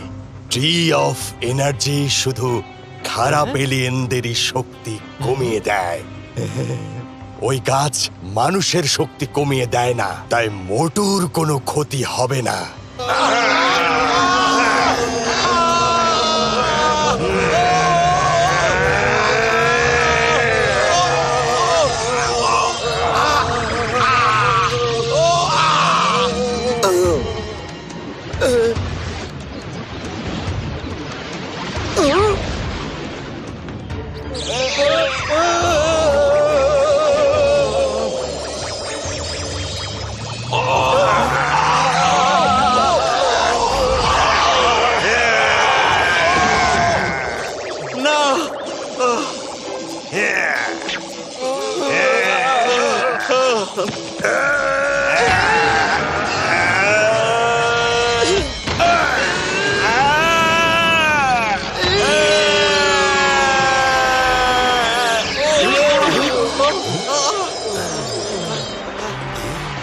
ট্রি অফ এনার্জি শুধু খারাপ এলিয়েনদেরই শক্তি কমিয়ে দেয়, ওই গাছ মানুষের শক্তি কমিয়ে দেয় না, তাই মোটুর কোনো ক্ষতি হবে না।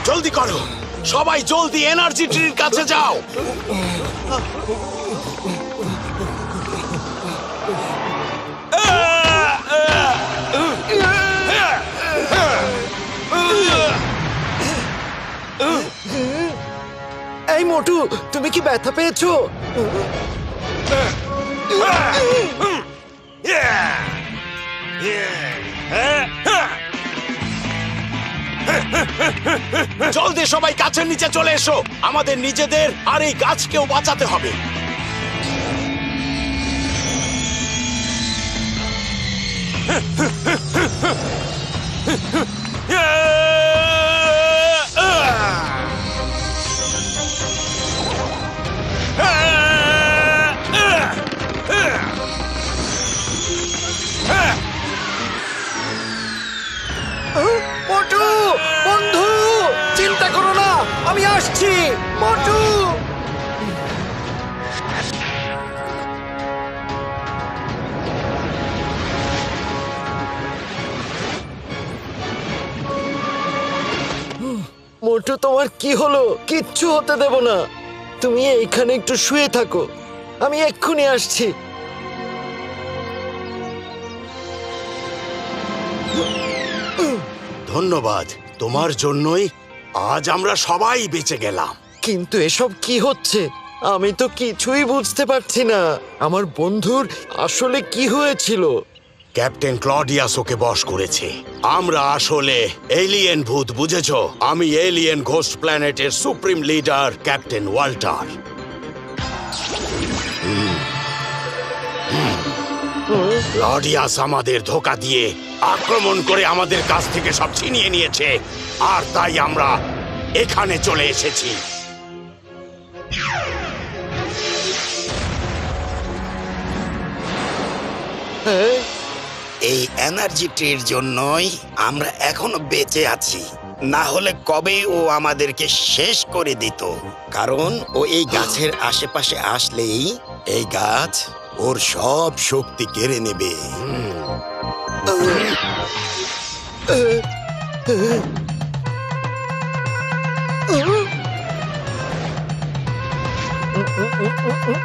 জলদি করো, সবাই জলদি এনার্জি ট্রির কাছে যাও। এই মোটু, তুমি কি ব্যথা পেয়েছো? জলদি সবাই গাছের নিচে চলে এসো, আমাদের নিজেদের আর এই গাছকেও বাঁচাতে হবে। মোটু বন্ধু, চিন্তা করো না, আমি আসছি। মোটু, মোটু তোমার কি হলো? কিচ্ছু হতে দেব না, তুমি এইখানে একটু শুয়ে থাকো, আমি এক্ষুনি আসছি। ধন্যবাদ, তোমার জন্যই আজ আমরা সবাই বেঁচে গেলাম। কিন্তু এসব কি হচ্ছে? আমি তো কিছুই বুঝতে পারছি না। আমার বন্ধুর আসলে কি হয়েছিল? ক্যাপ্টেন ক্লডিয়াস ওকে বশ করেছে। আমরা আসলে এলিয়েন ভূত, বুঝেছো? আমি এলিয়েন ঘোস্ট প্ল্যানেটের supreme leader captain Walter. Claudius আমাদের ধোঁকা দিয়ে আক্রমণ করে আমাদের কাছ থেকে সব ছিনিয়ে নিয়েছে, আর তাই আমরা এখানে চলে এসেছি। এই এনার্জি ট্রির জন্যই আমরা এখনো বেঁচে আছি। না হলে কবেই ও আমাদেরকে শেষ করে দিত, কারণ ও এই গাছের আশেপাশে আসলেই এই গাছ ওর সব শক্তি কেড়ে নেবে।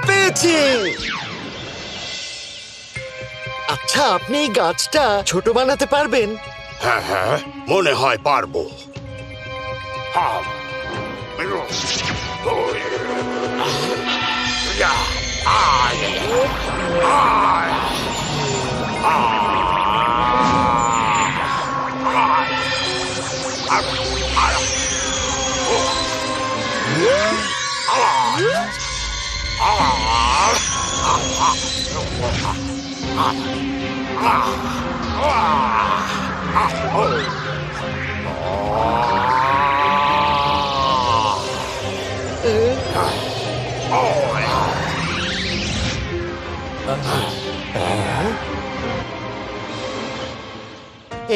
পেয়েছি। আচ্ছা, আপনি এই গাছটা ছোট বানাতে পারবেন? হ্যাঁ হ্যাঁ, মনে হয় পারবো।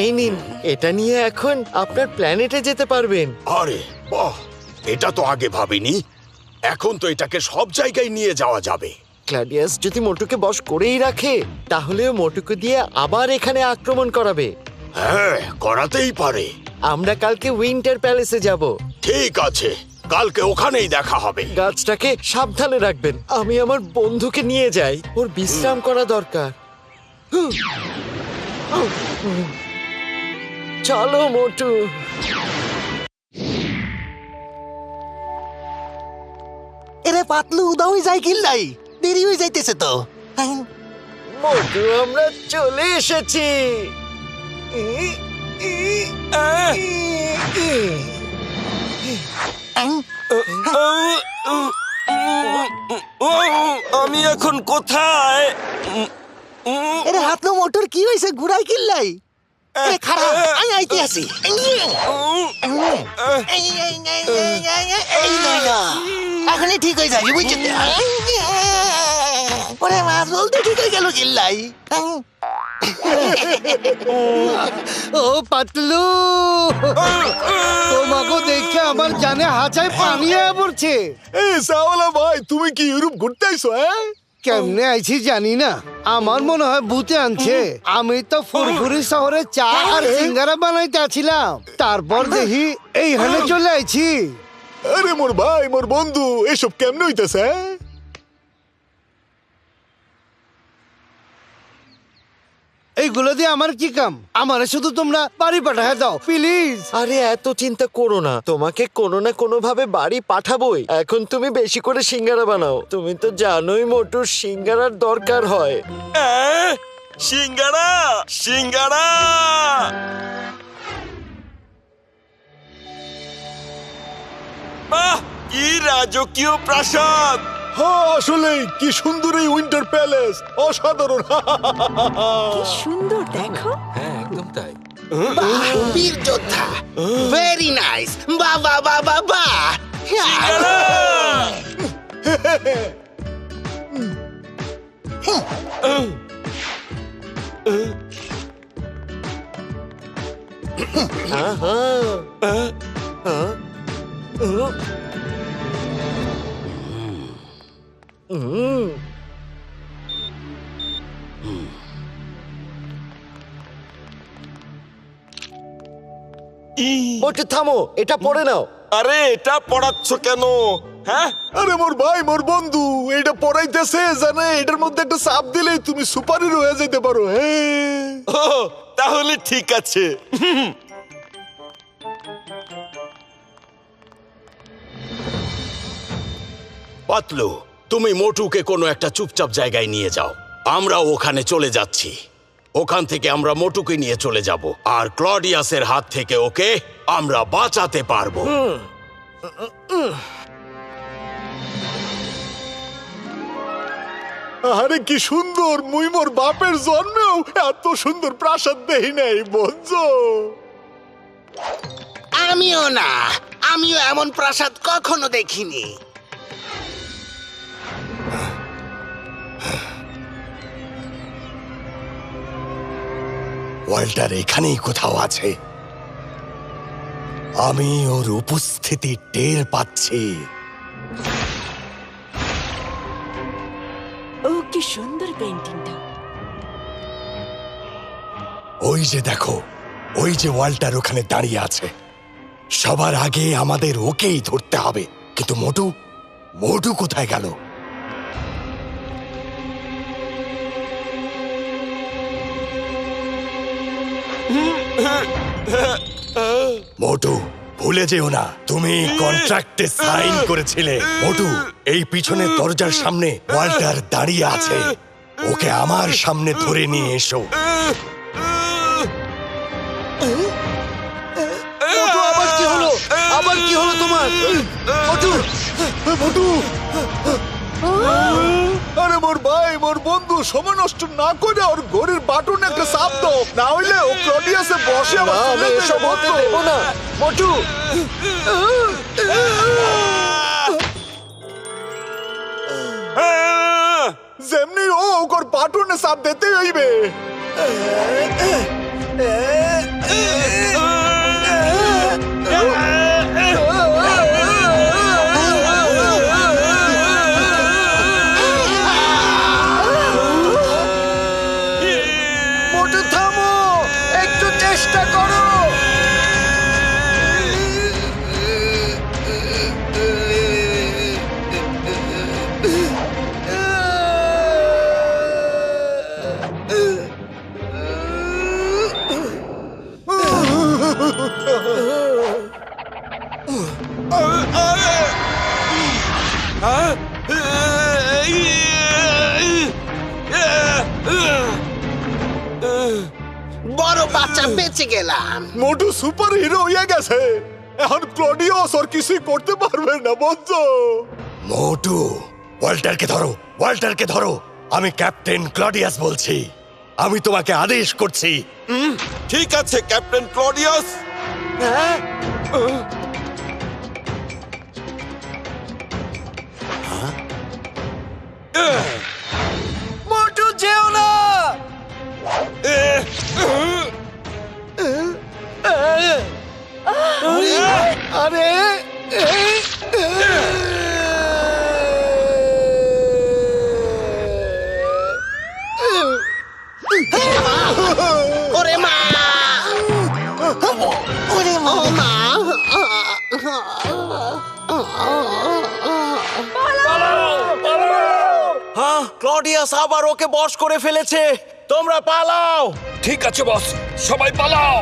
এই নিন, এটা নিয়ে এখন আপনার প্ল্যানেটে যেতে পারবেন। আরে বাহ, এটা তো আগে ভাবিনি। এখন তো এটাকে সব জায়গায় নিয়ে যাওয়া যাবে। ক্লাডিয়াস যদি মোটুকে বশ করেই রাখে, তাহলে ও মোটুকে দিয়ে আবার এখানে আক্রমণ করাবে। হ্যাঁ, করাতেই পারে। আমরা কালকে উইন্টার প্যালেসে যাব। ঠিক আছে, কালকে ওখানেই দেখা হবে। গাছটাকে সাবধানে রাখবেন। আমি আমার বন্ধুকে নিয়ে যাই, ওর বিশ্রাম করা দরকার। চলো মোটু। এরে পাতলু, উদাওই যাই কিল্লাই, দেরি হয়ে যাইতেছে তো। মোটু, আমরা চলে এসেছি। আমি এখন কোথায়? এরে হাতলো মোটর কি হয়েছে, ঘুরাই কিল্লাই? খারাপ, আমি আইতে আসি। এখনই ঠিক হয়ে যাবি, বুঝছো? ওরে মাছ বলতে ঠিক হয়ে গেল কিল্লাই। ও পাতলু, তোমাকে দেখে আমার জানে হাঁচায় পানি পড়ছে। এ সাওলা ভাই, তুমি কি ইউরোপ ঘুরতে আইছো? কেমনে আইছি জানি না, আমার মনে হয় ভূতে আনছে। আমি তো ফুরফুরি শহরে চা আর সিঙ্গারা বানাইতে আছিলাম, তারপর দেখি এইখানে চলে আইছি। আরে মোর ভাই, মোর বন্ধু, এসব কেমনে হইতেছে? এইগুলো দিয়ে আমার কি কাম? আমারে শুধু তোমরা বাড়ি পাঠায় দাও প্লিজ। আরে এত চিন্তা করো না, তোমাকে কোনো না কোনো ভাবে বাড়ি পাঠাবোই। এখন তুমি বেশি করে সিঙ্গারা বানাও। তুমি তো জানোই মোটুর সিঙ্গারার দরকার হয়। সিঙ্গারা, সিঙ্গারা। বাহ, কি রাজকীয় প্রাসাদ! হ্যাঁ, আসলে কি সুন্দর এই উইন্টার প্যালেস, অসাধারণ। কি সুন্দর দেখো। হ্যাঁ, একদম তাই। বীর যোদ্ধা, ভেরি নাইস। বাহ বাহ বাহ বাহ বাহ। মোটু থামো, এটা পড়ে নাও। আরে এটা পড়াচ্ছ কেন? হ্যাঁ, আরে মোর ভাই, মোর বন্ধু, এটা পড়াইতেছে জানে, এটার মধ্যে একটা চাপ দিলেই তুমি সুপার হিরো হয়ে যেতে পারো। হ্যাঁ, ও তাহলে ঠিক আছে। পাতলু, তুমি মোটুকে কোনো একটা চুপচাপ জায়গায় নিয়ে যাও। আমরা ওখানে চলে যাচ্ছি। ওখান থেকে আমরা মোটুকে নিয়ে চলে যাব, আর ক্লডিয়াসের হাত থেকে ওকে আমরা বাঁচাতে পারবো। আরে কি সুন্দর! মুই মোর বাপের জন্মেও এত সুন্দর প্রাসাদ দেখি নাই, বুঝছো? আমিও না, আমিও এমন প্রাসাদ কখনো দেখিনি। ওয়াল্টার এখানেই কোথাও আছে। আমি ওর উপস্থিতি টের পাচ্ছি। ও কি সুন্দর পেন্টিংটা। ওই যে দেখো, ওই যে ওয়াল্টার ওখানে দাঁড়িয়ে আছে। সবার আগে আমাদের ওকেই ধরতে হবে। কিন্তু মোটু, মোটু কোথায় গেল? মোটু, ভুলে যেও না তুমি কন্ট্রাক্টে সাইন করেছিলে। মোটু, এই পিছনের দরজার সামনে ওয়াল্টার দাঁড়িয়ে আছে। ওকে আমার সামনে ধরে নিয়ে এসো। মোটু, আবার কি হলো? আবার কি হলো তোমার? মোটু, মোটু, আরে মোর ভাই, মোর বন্ধু, সময় নষ্ট না করে ওর ঘড়ির বাটন একটা চাপ দাও, না হইলে ও ক্লডিয়াসে বসে আবার চলে যাবে, এসব হতে দেবো না। মোটু, যেমনি ও ওর বাটনে চাপ দিতে হইবে। মোটু থামো, একটু চেষ্টা করো। বড় বাচ্চা বেঁচে গেলাম। মোটু সুপার হিরো হয়ে গেছে। এখন ক্লডিয়াস আর কিছুই করতে পারবে না বন্ধু। মোটু, ওয়াল্টারকে ধরো, ওয়াল্টারকে ধরো। আমি ক্যাপ্টেন ক্লডিয়াস বলছি। আমি তোমাকে আদেশ করছি। ঠিক আছে ক্যাপ্টেন ক্লডিয়াস। মোটু যেও না। আরে ওরে মা, ওরে মা, হ্যাঁ, ক্লডিয়াস আবার ওকে বশ করে ফেলেছে। তোমরা পালাও। ঠিক আছে বস, সবাই পালাও।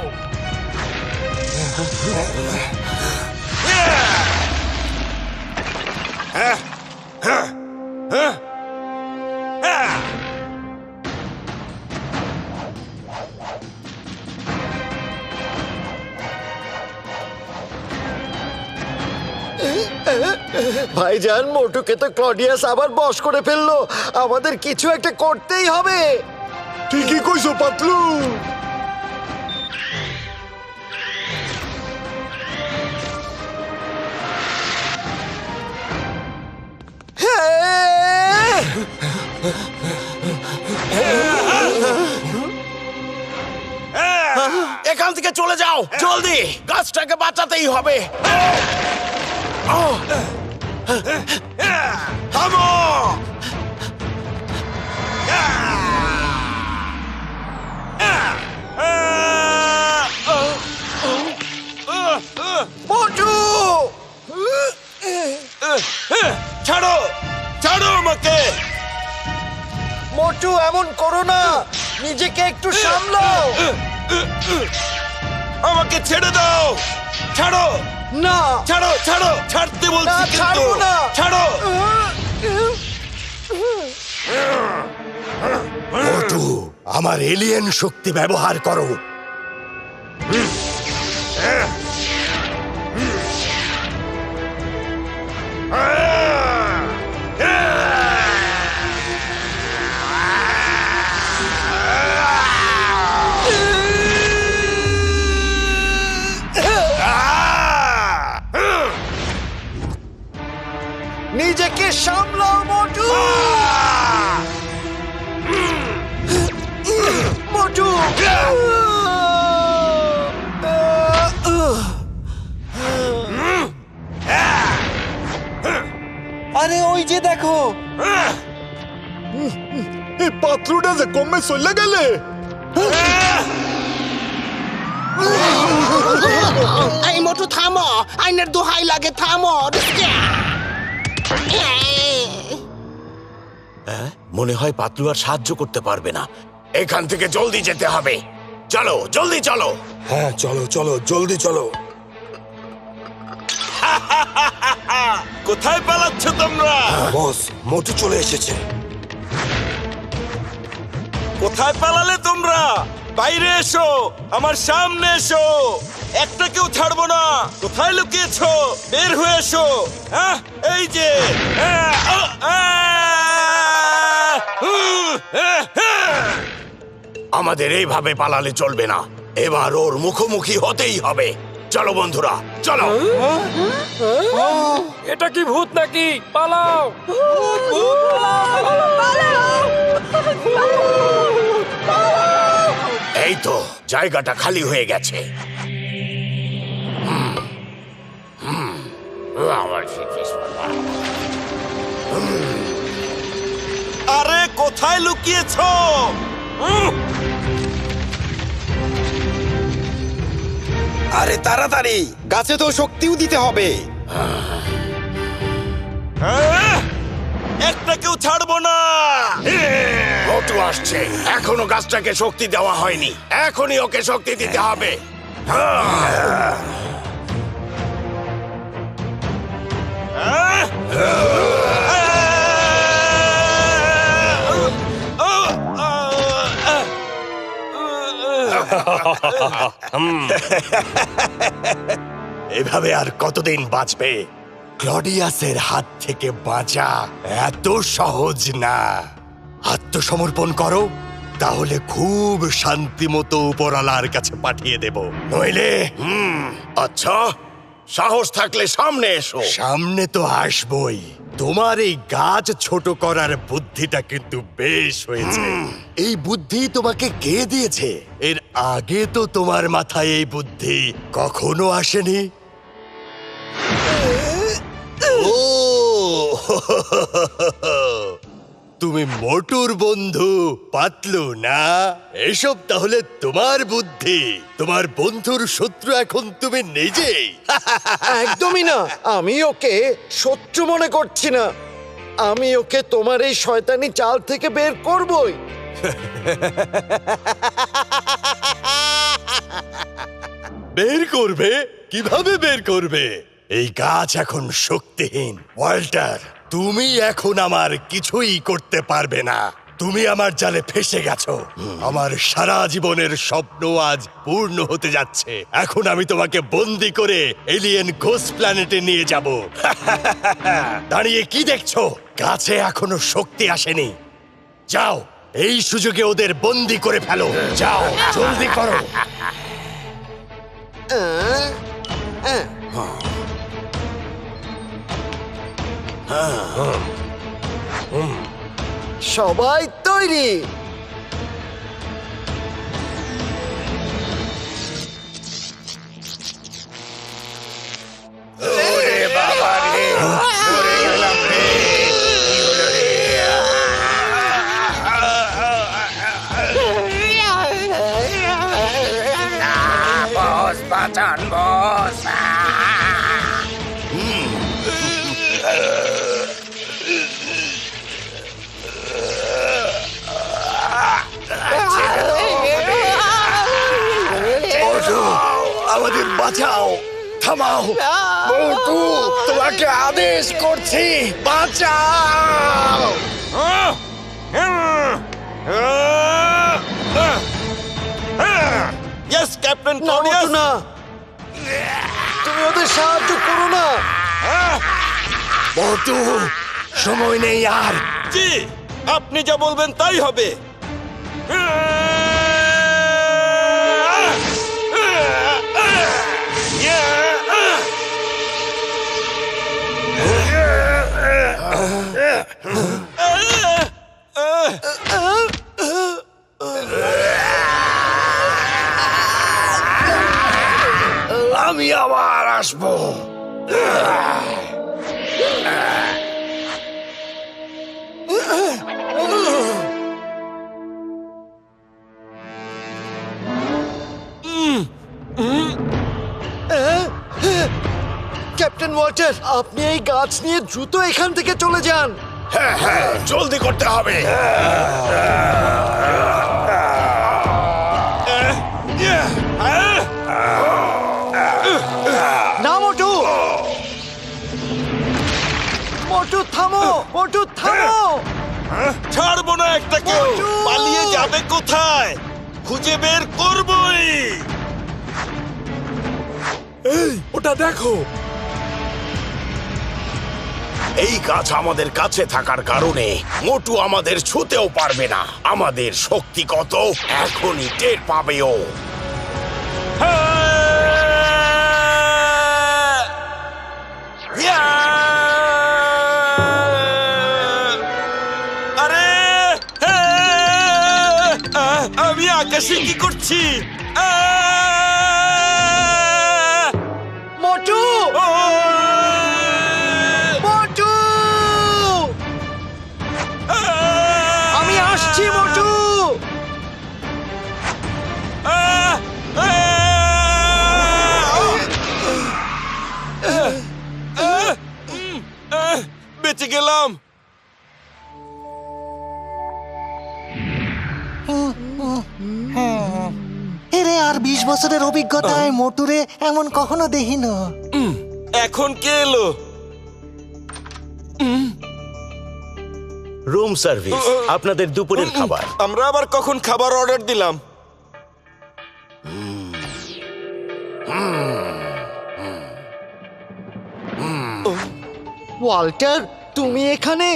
ভাইজান, মোটুকে তো ক্লডিয়াস আবার বশ করে ফেললো। আমাদের কিছু একটা করতেই হবে। ঠিকই কইছো পাতলু। এখান থেকে চলে যাও জলদি, গাছটাকে বাঁচাতেই হবে। থামো। মোটু, ছাড়ো, ছাড়ো আমাকে। মোটু, এমন করো না। নিজেকে একটু সামলাও। আমাকে ছেড়ে দাও। ছাড়ো, না, ছাড়ো, ছাড়ো, ছাড়তে বলছি না, কিন্তু। ছাড়বো না। ছাড়ো। মোটু, আমার এলিয়েন শক্তি ব্যবহার করো। নিজেকে সামলাও মোটু। মোটু, আরে ওই যে দেখো, এই পাত্রটা যে কমে চলে গেলে। এই মোটু থামো, আইনের দোহাই লাগে থামো। মনে হয় পাতলু আর সাহায্য করতে পারবে না। এখান থেকে জলদি যেতে হবে। চলো জলদি চলো। হ্যাঁ চলো চলো জলদি চলো। কোথায় পালাচ্ছ তোমরা? বস মোটু চলে এসেছে। কোথায় পালালে তোমরা? বাইরে এসো, আমার সামনে এসো। একটা কেউ ছাড়বো না। কোথায় লুকিয়েছো? বের হয়ে এসো। হ্যাঁ এই যে। আমাদের এইভাবে পালালে চলবে না। এবার ওর মুখোমুখি হতেই হবে। চলো বন্ধুরা চলো। এটা কি ভূত নাকি? পালাও! এই তো জায়গাটা খালি হয়ে গেছে। আরে কোথায় লুকিয়েছো? আরে তাড়াতাড়ি, গাছে তো শক্তিও দিতে হবে। একটা কেউ ছাড়বো না। মোটু আসছে। এখনো গাছটাকে শক্তি দেওয়া হয়নি। এখনই ওকে শক্তি দিতে হবে। এভাবে আর কতদিন বাঁচবে? ক্লডিয়াসের হাত থেকে বাঁচা এত সহজ না। আত্মসমর্পণ করো, তাহলে খুব শান্তিমতো উপরওয়ালার কাছে পাঠিয়ে দেব। নইলে আচ্ছা সাহস থাকলে সামনে এসো। সামনে তো আসবই। তোমার এই গাছ ছোট করার বুদ্ধিটা কিন্তু বেশ হয়েছে। এই বুদ্ধি তোমাকে কে দিয়েছে? এর আগে তো তোমার মাথায় এই বুদ্ধি কখনো আসেনি। ও তুমি মোটুর বন্ধু পাতলু না? এসব তাহলে তোমার বুদ্ধি। তোমার বন্ধুর শত্রু এখন তুমি নিজেই। একদমই না, আমি ওকে শত্রু মনে করছি না। আমি ওকে তোমার এই শয়তানি চাল থেকে বের করবই। বের করবে? কিভাবে বের করবে? এই গাছ এখন শক্তিহীন। ওয়াল্টার, তুমি এখন আমার কিছুই করতে পারবে না। তুমি আমার জালে ফেসে গেছো। আমার সারা জীবনের স্বপ্ন আজ পূর্ণ হতে যাচ্ছে। এখন আমি তোমাকে বন্দি করে এলিয়েন ঘোস্ট প্ল্যানেটে নিয়ে যাব। দাঁড়িয়ে কি দেখছো? গাছে এখনো শক্তি আসেনি। যাও, এই সুযোগে ওদের বন্দি করে ফেলো। যাও, জলদি করো। সবাই তৈরি? আমাদের বাঁচাও, থামাও। মোটু, তোমাকে আদেশ করছি, বাঁচাও। ইয়েস ক্যাপ্টেন না, ক্লডিয়াস। মোটু না, তুমি ওদের সাহায্য করো না। মোটু, সময় নেই আর। জি, আপনি যা বলবেন তাই হবে। আমি আবার আসবো। ক্যাপ্টেন ওয়াল্টার, আপনি এই গাছ নিয়ে দ্রুত এখান থেকে চলে যান। হ্যাঁ হ্যাঁ, জলদি করতে হবে। না মোটু, মোটু থামো, মোটু থামো। ছাড়বো না একটাকেও। পালিয়ে যাবে কোথায়? খুঁজে বের করবই। এই ওটা দেখো। এই গাছ আমাদের কাছে থাকার কারণে মোটু আমাদের ছুঁতেও পারবে না। আমাদের শক্তি কত এখনই টের পাবে ও। আরে আমি আকাশে কি করছি? মোটু, মোটু, আমি আসছি মোটু। বেঁচে গেলাম। এরে আর 20 বছরের অভিজ্ঞতায় মোটুরে এমন কখনো দেখিনো। এখন কে এলো? রুম সার্ভিস, আপনাদের দুপুরের খাবার। আমরা আবার কখন খাবার অর্ডার দিলাম? ওয়াল্টার, তুমি এখানে?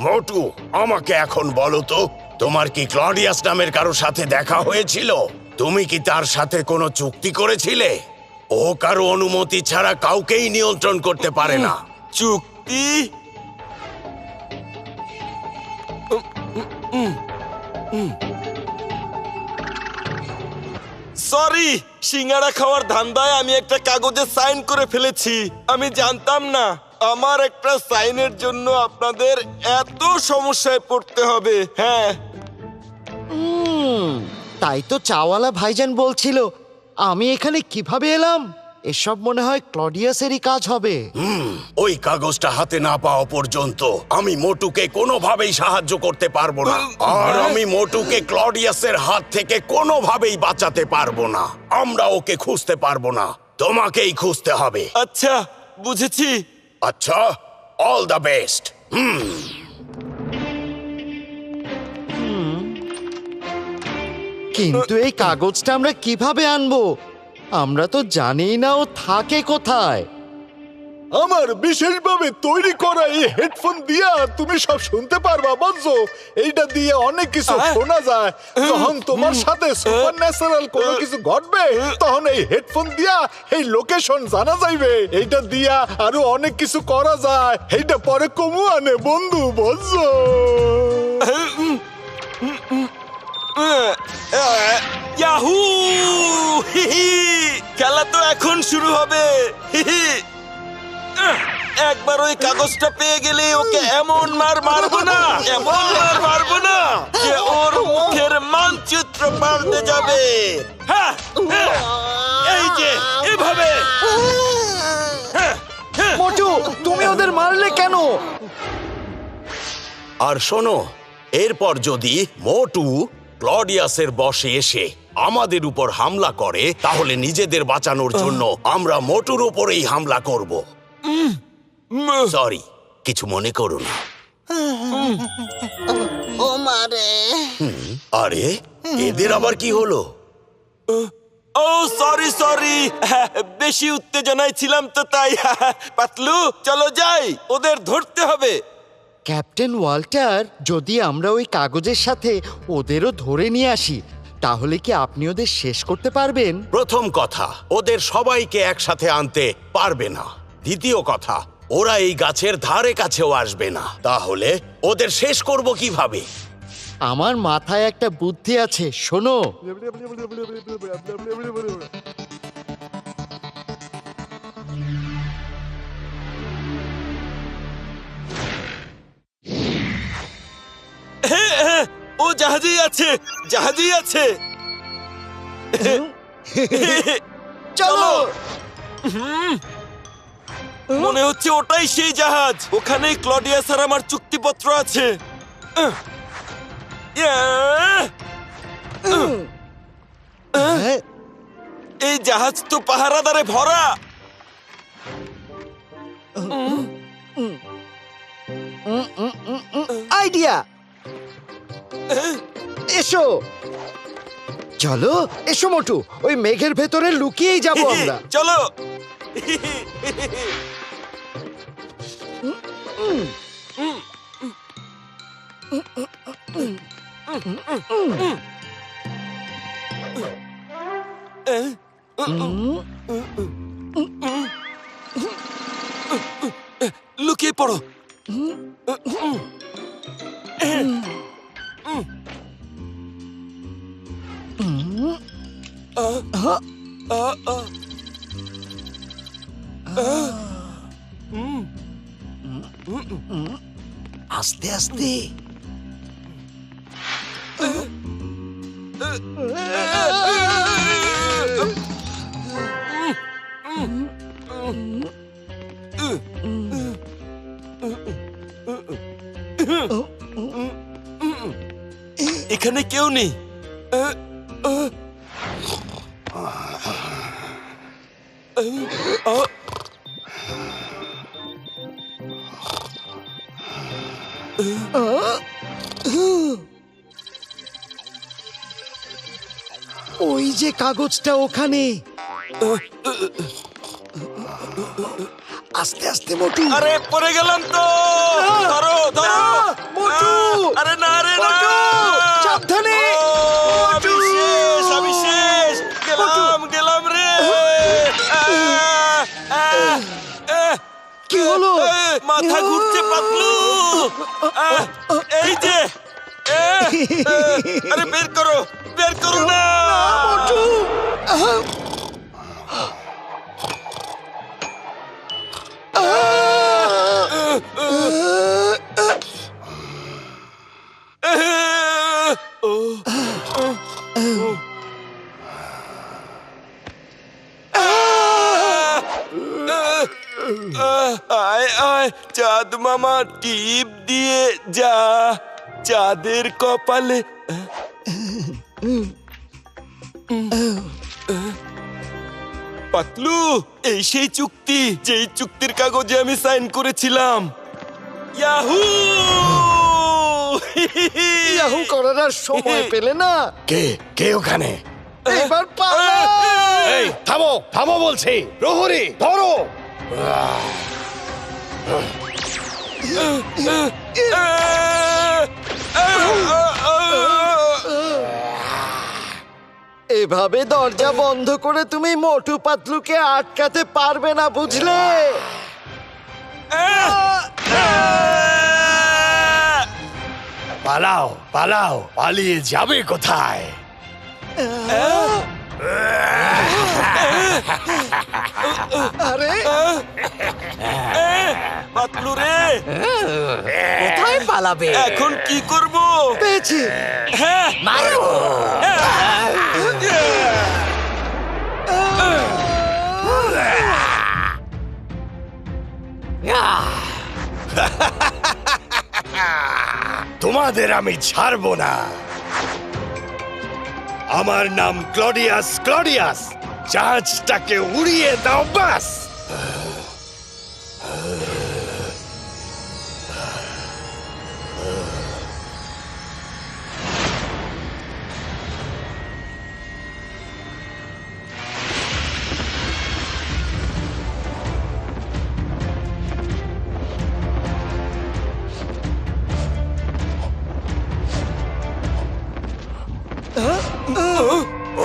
মোটু, আমাকে এখন বলো তো, তোমার কি ক্লডিয়াস নামের কারোর সাথে দেখা হয়েছিল? তুমি কি তার সাথে কোনো চুক্তি করেছিলে? ও কারো অনুমতি ছাড়া কাউকেই নিয়ন্ত্রণ করতে পারে না। চুক্তি? সরি, সিঙ্গারা খাওয়ার ধান্দায় আমি একটা কাগজে সাইন করে ফেলেছি। আমি জানতাম না আমার একটা সাইনের জন্য আপনাদের এত সমস্যায় পড়তে হবে। হ্যাঁ, তাই তো চাওয়ালা ভাইজান বলছিল। আমি এখানে কিভাবে এলাম? এসব মনে হয় ক্লডিয়াসেরই কাজ হবে। ওই কাগজটা হাতে না পাওয়া পর্যন্ত আমি মোটুকে কোনোভাবেই সাহায্য করতে পারবো না। আর আমি মোটুকে ক্লডিয়াসের হাত থেকে কোনোভাবেই বাঁচাতে পারবো না। আমরা ওকে খুঁজতে পারবো না, তোমাকেই খুঁজতে হবে। আচ্ছা বুঝেছি। আচ্ছা, অল দ্য বেস্ট। কিন্তু এই কাগজটা আমরা কিভাবে আনবো? আমরা তো জানিই না ও থাকে কোথায়। আমার বিশেষভাবে তৈরি করা এই হেডফোন দিয়া তুমি সব শুনতে পারবা, বুঝছো? এইটা দিয়ে অনেক কিছু শোনা যায়। যখন তোমার সাথে সুপার ন্যাচারাল কোনো কিছু ঘটবে, তখন এই হেডফোন দিয়া এই লোকেশন জানা যাইবে। এইটা দিয়া আরো অনেক কিছু করা যায়। এইটা পরে কমু আনে বন্ধু, বুঝছো? ইয়াহু! হিহি! খেলা তো এখন শুরু হবে। হিহি! একবার ওই কাগজটা পেয়ে গেলে ওকে এমন মার মারবো না, এমন মার মারবো না যে ওর মুখের মানচিত্র পাল্টে যাবে। হ্যাঁ, হ্যাঁ, এই যে এভাবে। মোটু, তুমি ওদের মারলে কেন? আর শোনো, এরপর যদি মোটু ক্লডিয়াসের বশে এসে আমাদের উপর হামলা করে, তাহলে নিজেদের বাঁচানোর জন্য আমরা মোটুর উপরেই হামলা করব। সরি, কিছু মনে করো না। ও মারে। আরে, এদের আবার কি হলো? ও সরি সরি, বেশি উত্তেজনায় ছিলাম তো তাই। পাতলু, চলো যাই, ওদের ধরতে হবে। ক্যাপ্টেন ওয়াল্টার, যদি আমরা ওই কাগজের সাথে ওদেরও ধরে নিয়ে আসি, তাহলে কি আপনি ওদের শেষ করতে পারবেন? প্রথম কথা, ওদের সবাইকে একসাথে আনতে পারবে না। দ্বিতীয় কথা, ওরা এই গাছের ধারে কাছেও আসবে না। তাহলে ওদের শেষ করব কিভাবে? আমার মাথায় একটা বুদ্ধি আছে, শোনো। ও জাহাজেই আছে, জাহাজেই আছে। চলো। মনে হচ্ছে ওটাই সেই জাহাজ। ওখানে ক্লডিয়াস আর আমার চুক্তিপত্র আছে। এই জাহাজ তো পাহারাদারে ভরা। আইডিয়া, এসো চলো, এসো মোটু, ওই মেঘের ভেতরে লুকিয়েই যাবো আমরা। চলো। লুকিয়ে পড়ো। আস্তে আস্তে। এখানে কেউ নেই। ওই যে কাগজটা ওখানে। আস্তে আস্তে মোটু। আরে পড়ে গেলাম তো। ধরো ধরো মোটু। আরে না রে না, সাবধানে। আমি শেষ, আমি শেষ। গেলাম রে। কি হলো? মাথা ঘুরছে পাতলু। এই যে আরে বের করো না। আয় আয় চাঁদ মামা, টিপ দিয়ে যা চাঁদের কপালে। পাতলু, এই সেই চুক্তি, যেই চুক্তির কাগজে আমি সাইন করেছিলাম। ইয়াহু ইয়াহু করার আর সময় পেলে না। কে ওখানে? এবার পালা। এই থামো থামো বলছি। প্রহরী ধরো। এভাবে দরজা বন্ধ করে তুমি মোটু পাতলুকে আটকাতে পারবে না, বুঝলে? পালাও পালাও, পালিয়ে যাবে কোথায়? আরে পাতলু রে, কোথায় পালাবে? এখন কি করব? পেয়েছি। হ্যাঁ মারো। তোমাদের আমি ছাড়বো না। আমার নাম ক্লডিয়াস। ক্লডিয়াস, জাহাজটাকে উড়িয়ে দাও বাস।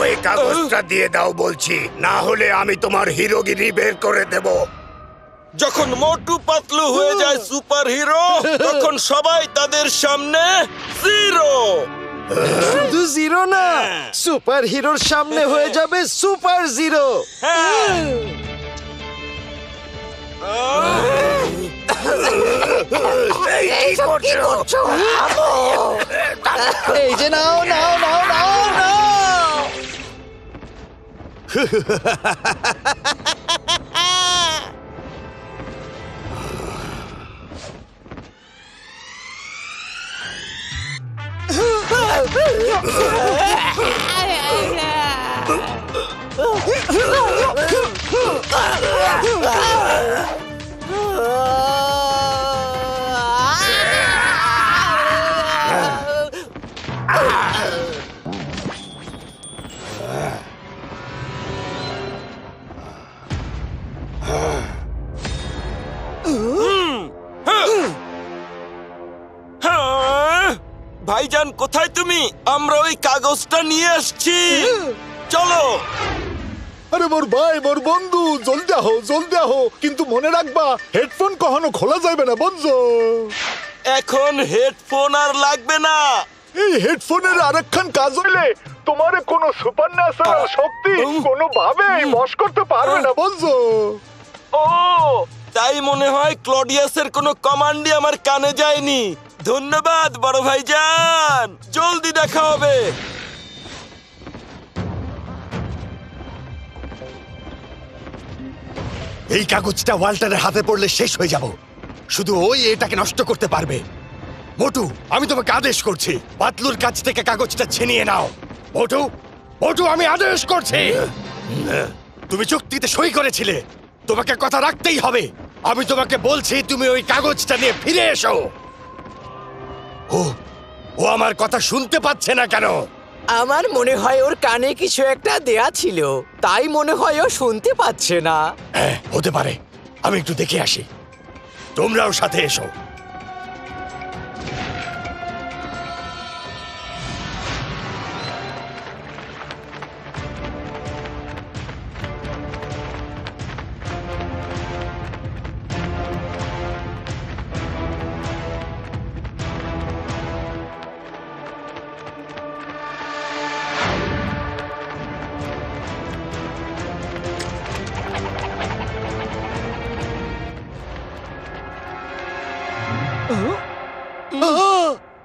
ওই কাগজটা দিয়ে দাও বলছি, না হলে আমি তোমার হিরোগিরি বের করে দেব। যখন মোটু পাতলু হয়ে যায় সুপার হিরো, তখন সবাই তাদের সামনে জিরো। শুধু জিরো না, সুপার হিরোর সামনে হয়ে যাবে সুপার জিরো। এই যে নাও নাও নাও নাও নাও। ভাইজান কোথায় তুমি? আমরা ওই কাগজটা নিয়ে আসছি, চলো। আরে মোর ভাই, মোর বন্ধু, জলদি আহো, কিন্তু মনে রাখবা হেডফোন কখনো খোলা যাবে না, বুঝছো? এখন হেডফোন আর লাগবে না। এই হেডফোনের আরেকখান কাজ হইলে তোমারে কোনো সুপার ন্যাচারাল শক্তি কোনোভাবে বশ করতে পারবে না, বুঝছো? ও তাই মনে হয় ক্লডিয়াসের কোনো কমান্ডই আমার কানে যায়নি। ধন্যবাদ বড় ভাইজান, জলদি দেখা হবে। এই কাগজটা ওয়াল্টারের হাতে পড়লে শেষ হয়ে যাব। শুধু ওই এটাকে নষ্ট করতে পারবে। মোটু, আমি তোমাকে আদেশ করছি, পাতলুর কাছ থেকে কাগজটা ছিনিয়ে নাও। মোটু, মোটু, আমি আদেশ করছি। তুমি চুক্তিতে সই করেছিলে, তোমাকে কথা রাখতেই হবে। আমি তোমাকে বলছি, তুমি ওই কাগজটা নিয়ে ফিরে এসো। ও আমার কথা শুনতে পাচ্ছে না কেন? আমার মনে হয় ওর কানে কিছু একটা দেয়া ছিল, তাই মনে হয় ও শুনতে পাচ্ছে না। হ্যাঁ, হতে পারে। আমি একটু দেখে আসি, তোমরাও সাথে এসো।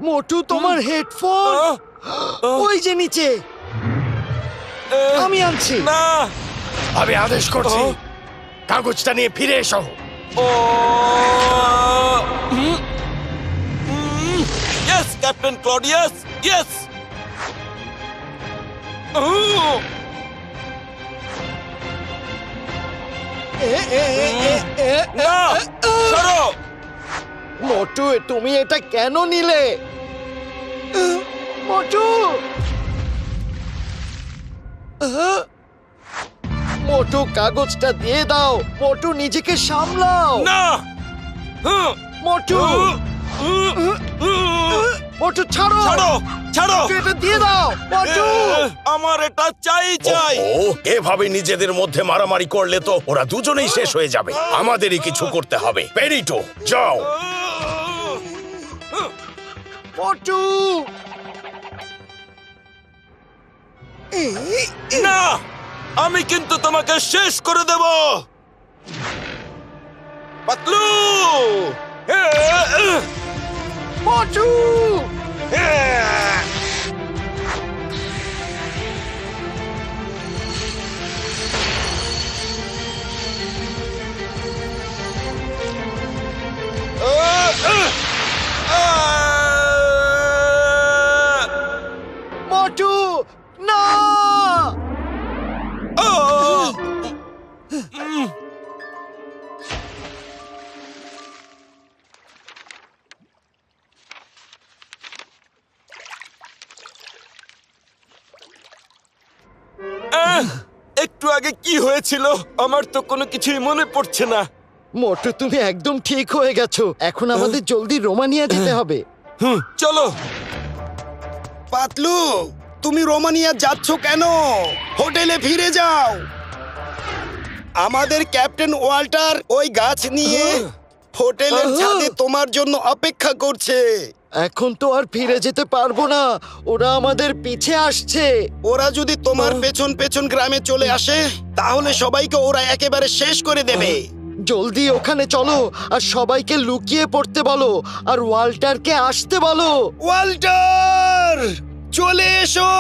মোটু, তোমার হেডফোন ওই যে নিচে, আমি আনছি। না, আমি আদেশ করছি, কাগজটা নিয়ে ফিরে এসো। Yes captain Claudius, yes. না, সরো। মোটু, তুমি এটা কেন নিলে? মোটু, মোটু, কাগজটা দিয়ে দাও। মোটু, নিজেকে সামলাও। না, মোটু, মোটু, ছাড়ো, ছাড়ো, ছাড়ো। মোটু, এটা দিয়ে দাও। মোটু, আমার এটা চাই। ও এভাবে নিজেদের মধ্যে মারামারি করলে তো ওরা দুজনেই শেষ হয়ে যাবে। আমাদেরই কিছু করতে হবে। পেরিটো, যাও। মোটু, না, আমি কিন্তু তোমাকে শেষ করে দেব। পাতলু, মোটু, মোটু, না। একটু আগে কি হয়েছিল আমার তো কোনো কিছুই মনে পড়ছে না। মোটু, তুমি একদম ঠিক হয়ে গেছো। এখন আমাদের জলদি রোমানিয়া যেতে হবে। চলো। পাতলু, তুমি রোমানিয়া যাচ্ছ কেন? হোটেলে ফিরে যাও। আমাদের ক্যাপ্টেন ওয়াল্টার ওই গাছ নিয়ে হোটেলের ছাদে তোমার জন্য অপেক্ষা করছে। এখন তো আর ফিরে যেতে পারবো না, ওরা আমাদের পিছে আসছে। ওরা যদি তোমার পেছন পেছন গ্রামে চলে আসে তাহলে সবাইকে ওরা একেবারে শেষ করে দেবে। জলদি ওখানে চলো আর সবাইকে লুকিয়ে পড়তে বলো আর ওয়াল্টারকে আসতে বলো। ওয়াল্টার, চলে এসো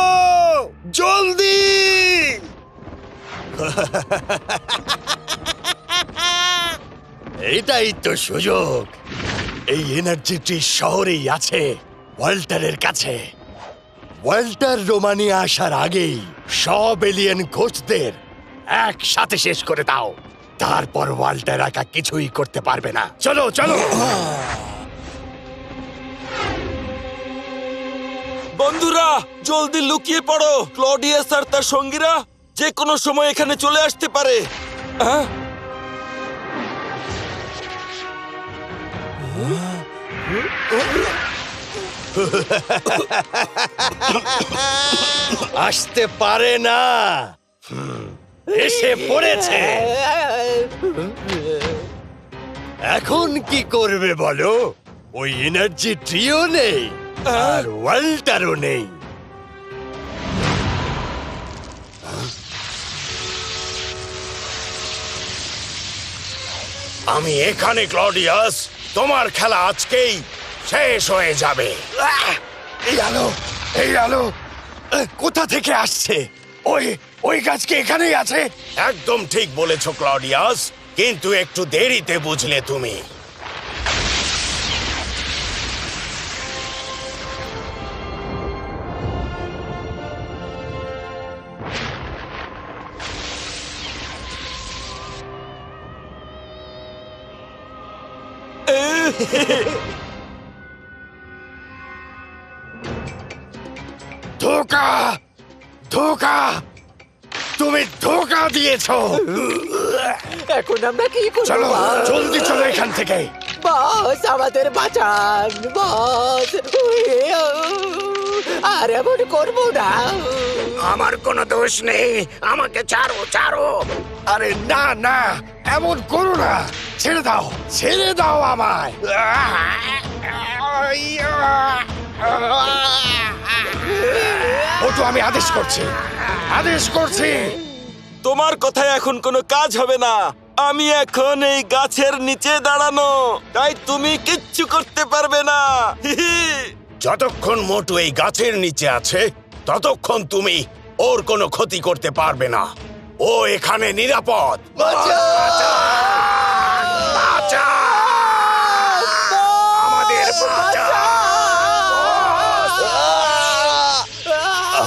জলদি। এটাই তো সুযোগ। এই এনার্জিটি শহরেই আছে, ওয়াল্টারের কাছে। ওয়াল্টার রোমানি আসার আগেই সব এলিয়েন ঘোষদের একসাথে শেষ করে দাও। তারপর ওয়াল্টার একা কিছুই করতে পারবে না। চলো চলো। বন্ধুরা জলদি লুকিয়ে পড়ো, ক্লডিয়াস আর তার সঙ্গীরা যে কোনো সময় এখানে চলে আসতে পারে। আসতে পারে না, এসে পড়েছে। এখন কি করবে বলো? ওই এনার্জি ট্রিও নেই আর ওয়াল্টারও নেই। আমি এখানে ক্লডিয়াস, তোমার খেলা আজকেই শেষ হয়ে যাবে। এই আলো, এই আলো কোথা থেকে আসছে? ওই ওই গাছ কি এখানেই আছে? একদম ঠিক বলেছ ক্লডিয়াস, কিন্তু একটু দেরিতে বুঝলে তুমি। ধোকা, ধোকা, তুমি ধোকা দিয়েছো। এখন আমরা কি করব? চলো জলদি চলো এখান থেকে। বস আমাদের বাঁচান বস। আর এমন করবো না। আমার কোনো দোষ নেই, আমাকে ছাড়ো ছাড়ো। আরে না না, এমন করো না, ছেড়ে দাও, ছেড়ে দাও আমায়। ওটু, আমি আদেশ করছি, আদেশ করছি। তোমার কথায় এখন কোনো কাজ হবে না। আমি এখন এই গাছের নিচে দাঁড়ানো, তাই তুমি কিচ্ছু করতে পারবে না। যতক্ষণ মোটু এই গাছের নিচে আছে ততক্ষণ তুমি ওর কোনো ক্ষতি করতে পারবে না। ও এখানে নিরাপদ। আমাদের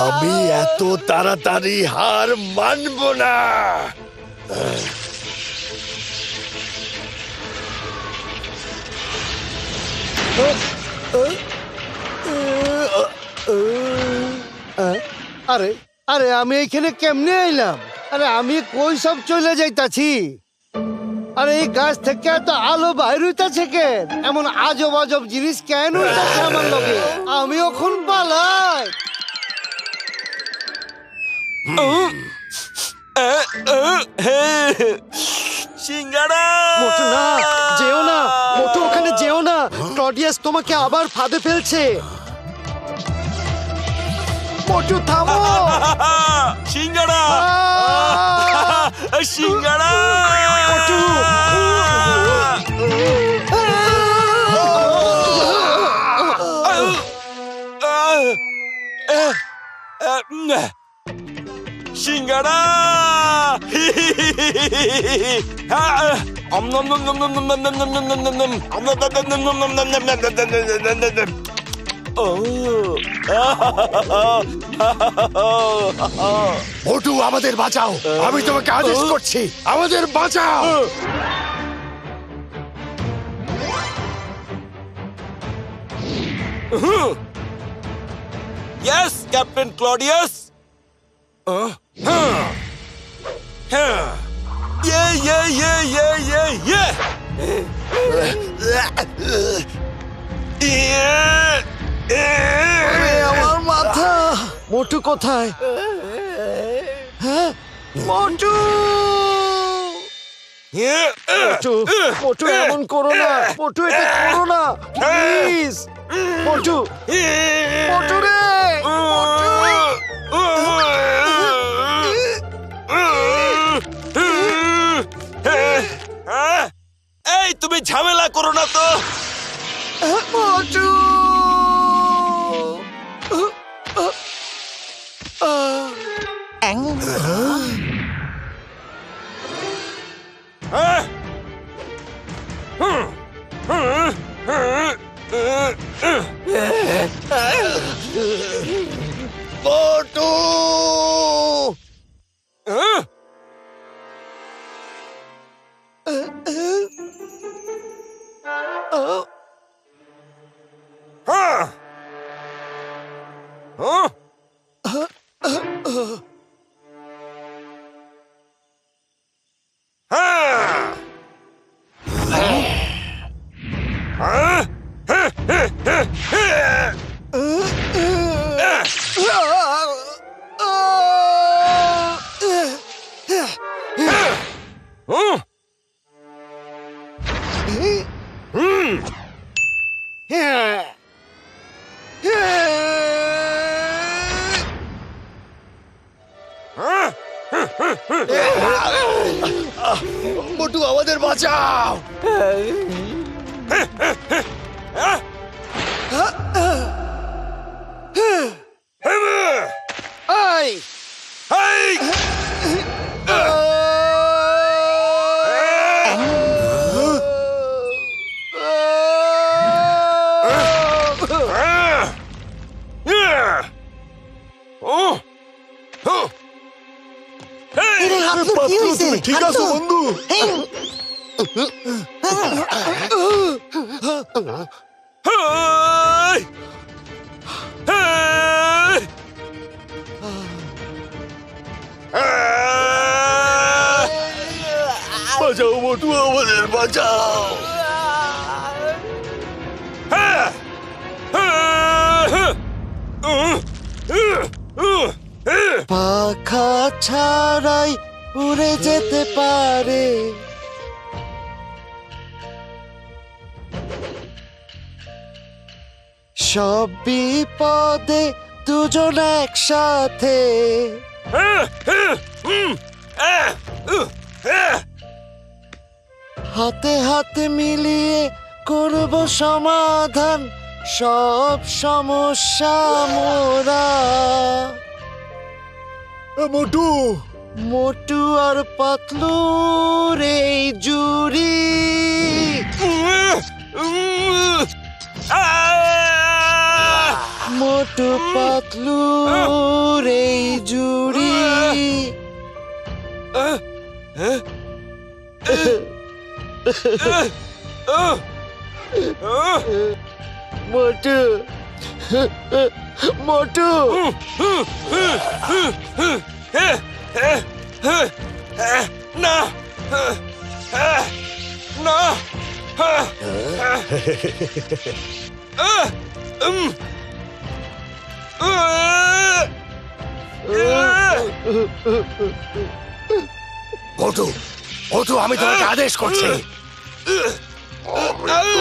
আমি এত তাড়াতাড়ি হার মানব না। আরে আরে আমি এখানে কেমনে এলাম? আরে আমি কই সব চলে যাইতাছি? আরে এই গাছ থেকে এত আলো বাইর হইতাছে কেন? এমন আজব আজব জিনিস কেন হইতাছে আমার লগে? আমি এখন পালাই। সিঙ্গারা! মোটু না, যেও না মোটু, ওখানে যেও না। ক্লডিয়াস তোমাকে আবার ফাঁদে ফেলছে। মোটু থামো। সিঙ্গারা! সিঙ্গারা! মোটু সিঙ্গারা! মোটু, আমাদের বাঁচাও, আমি তোমাকে আদেশ করছি, আমাদের বাঁচাও। Yes, Captain Claudius. আমার মাথা। মোটু কোথায়? হ্যাঁ মোটু, মোটু, মোটু এমন করো না। মোটু এটা করো না প্লিজ। মোটু, মোটু রে, মোটু। এই তুমি ঝামেলা করো না তো। মোটু মোটু মোটু আমাদের বাঁচাও তুমি ঠিক আছো বন্ধু? বাঁচাও মোটু আমাদের বাঁচাও পাখা ছাড়াই উড়ে যেতে পারে। সব বিপদে দুজন একসাথে। হাতে হাতে মিলিয়ে করব সমাধান সব সমস্যা মোরা। মোটু মোটু আর পাতলু রে জুড়ি। মোটু পাতলু রে জুড়ি। মোটু মোটু না না মোটু মোটু আমি তোমাকে আদেশ করছি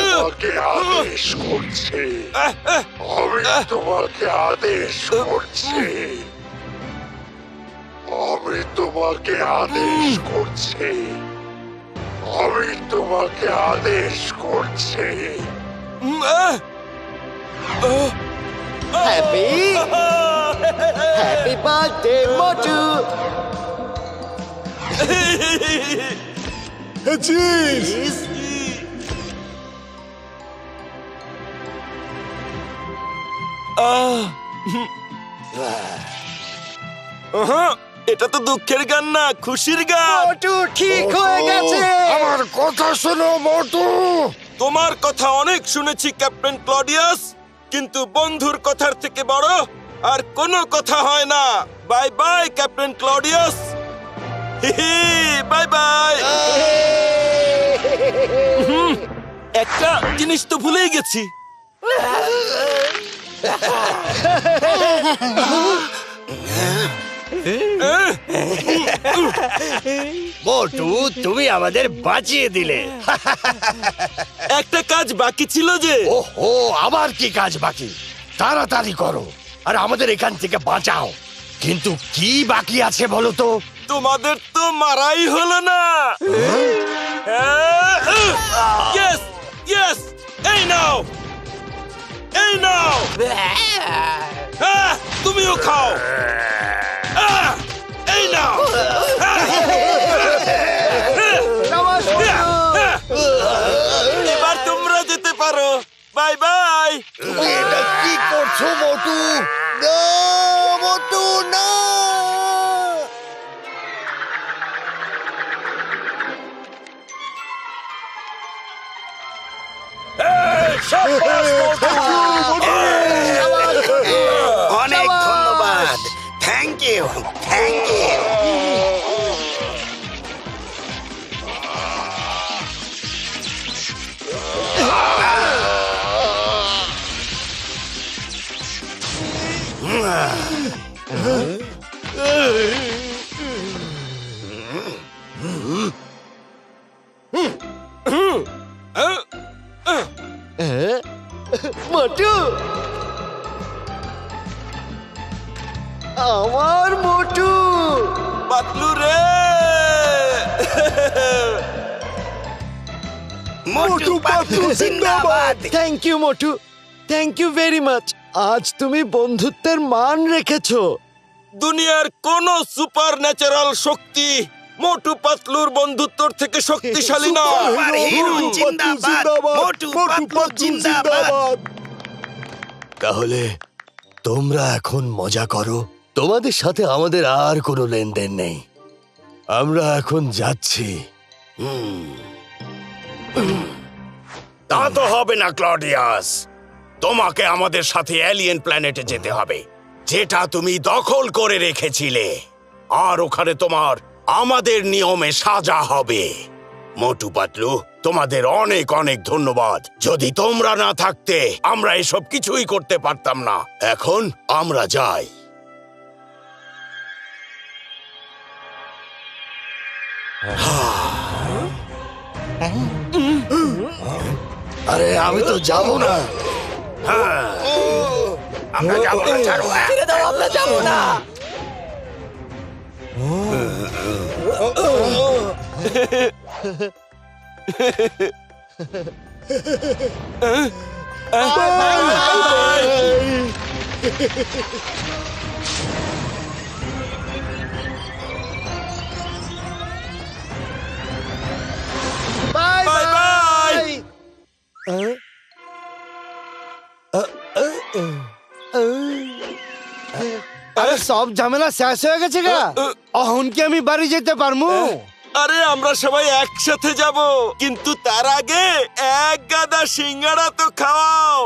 তোমাকে আদেশ করছি আমি তোমাকে আদেশ করছি আমি তোমাকে আদেশ করছি আমি তোমাকে আদেশ করছি হ্যাপি হ্যাপি বার্থডে মোটু। চিজ এটা তো দুঃখের গান না, খুশির গান। মোটু ঠিক হয়ে গেছে। আমার কথা শোনো মোটু তোমার কথা অনেক শুনেছি ক্যাপ্টেন ক্লডিয়াস, কিন্তু বন্ধুর কথার থেকে বড় আর কোনো কথা হয় না। Bye bye captain Claudius. Bye bye. একটা জিনিস তো ভুলেই গেছি। মোটু তুমি আমাদের বাঁচিয়ে দিলে। একটা কাজ বাকি ছিল যে। ওহো, আবার কি কাজ বাকি? তাড়াতাড়ি করো আর আমাদের এখান থেকে বাঁচাও। কিন্তু কি বাকি আছে বলো তো? তোমাদের তো মারাই হলো না। ইয়েস ইয়েস, এই নাও এই নাও। তুমিও খাও। এই নাও। এবার তোমরা যেতে পারো। Bye bye. এটা কি করছো মোটু? না মোটু না। অনেক ধন্যবাদ। Thank you, thank you. Motu, আমার মোটু। পাতলু রে মোটু পাতলু জিন্দাবাদ। Thank you Motu, thank you very much. আজ তুমি বন্ধুত্বের মান রেখেছো। দুনিয়ার কোন সুপার ন্যাচারাল শক্তি মোটু পাতলুর বন্ধুত্বর থেকে শক্তিশালী না। সুপার হিরো জিন্দাবাদ, মোটু পাতলু জিন্দাবাদ। তাহলে তোমরা এখন মজা করো, তোমাদের সাথে আমাদের আর কোনো লেনদেন নেই। আমরা এখন যাচ্ছি। তা তো হবে না ক্লডিয়াস, তোমাকে আমাদের সাথে এলিয়েন প্ল্যানেটে যেতে হবে, যেটা তুমি দখল করে রেখেছিলে। আর ওখানে তোমার আমাদের নিয়মে সাজা হবে। মোটু পাতলু, তোমাদের অনেক অনেক ধন্যবাদ। যদি তোমরা না থাকতে আমরা এসব কিছুই করতে পারতাম না। এখন আমরা যাই। আরে আমি তো যাব না। আমরা যাবো না, ছাড়ো। ছেড়ে দাও, আমরা যাবো না। Bye bye bye. আরে সব ঝামেলা শেষ হয়ে গেছে গা। অহন কি আমি বাড়ি যেতে পারমু? আরে আমরা সবাই একসাথে যাব, কিন্তু তার আগে এক গাদা সিঙ্গাড়া তো খাওয়াও।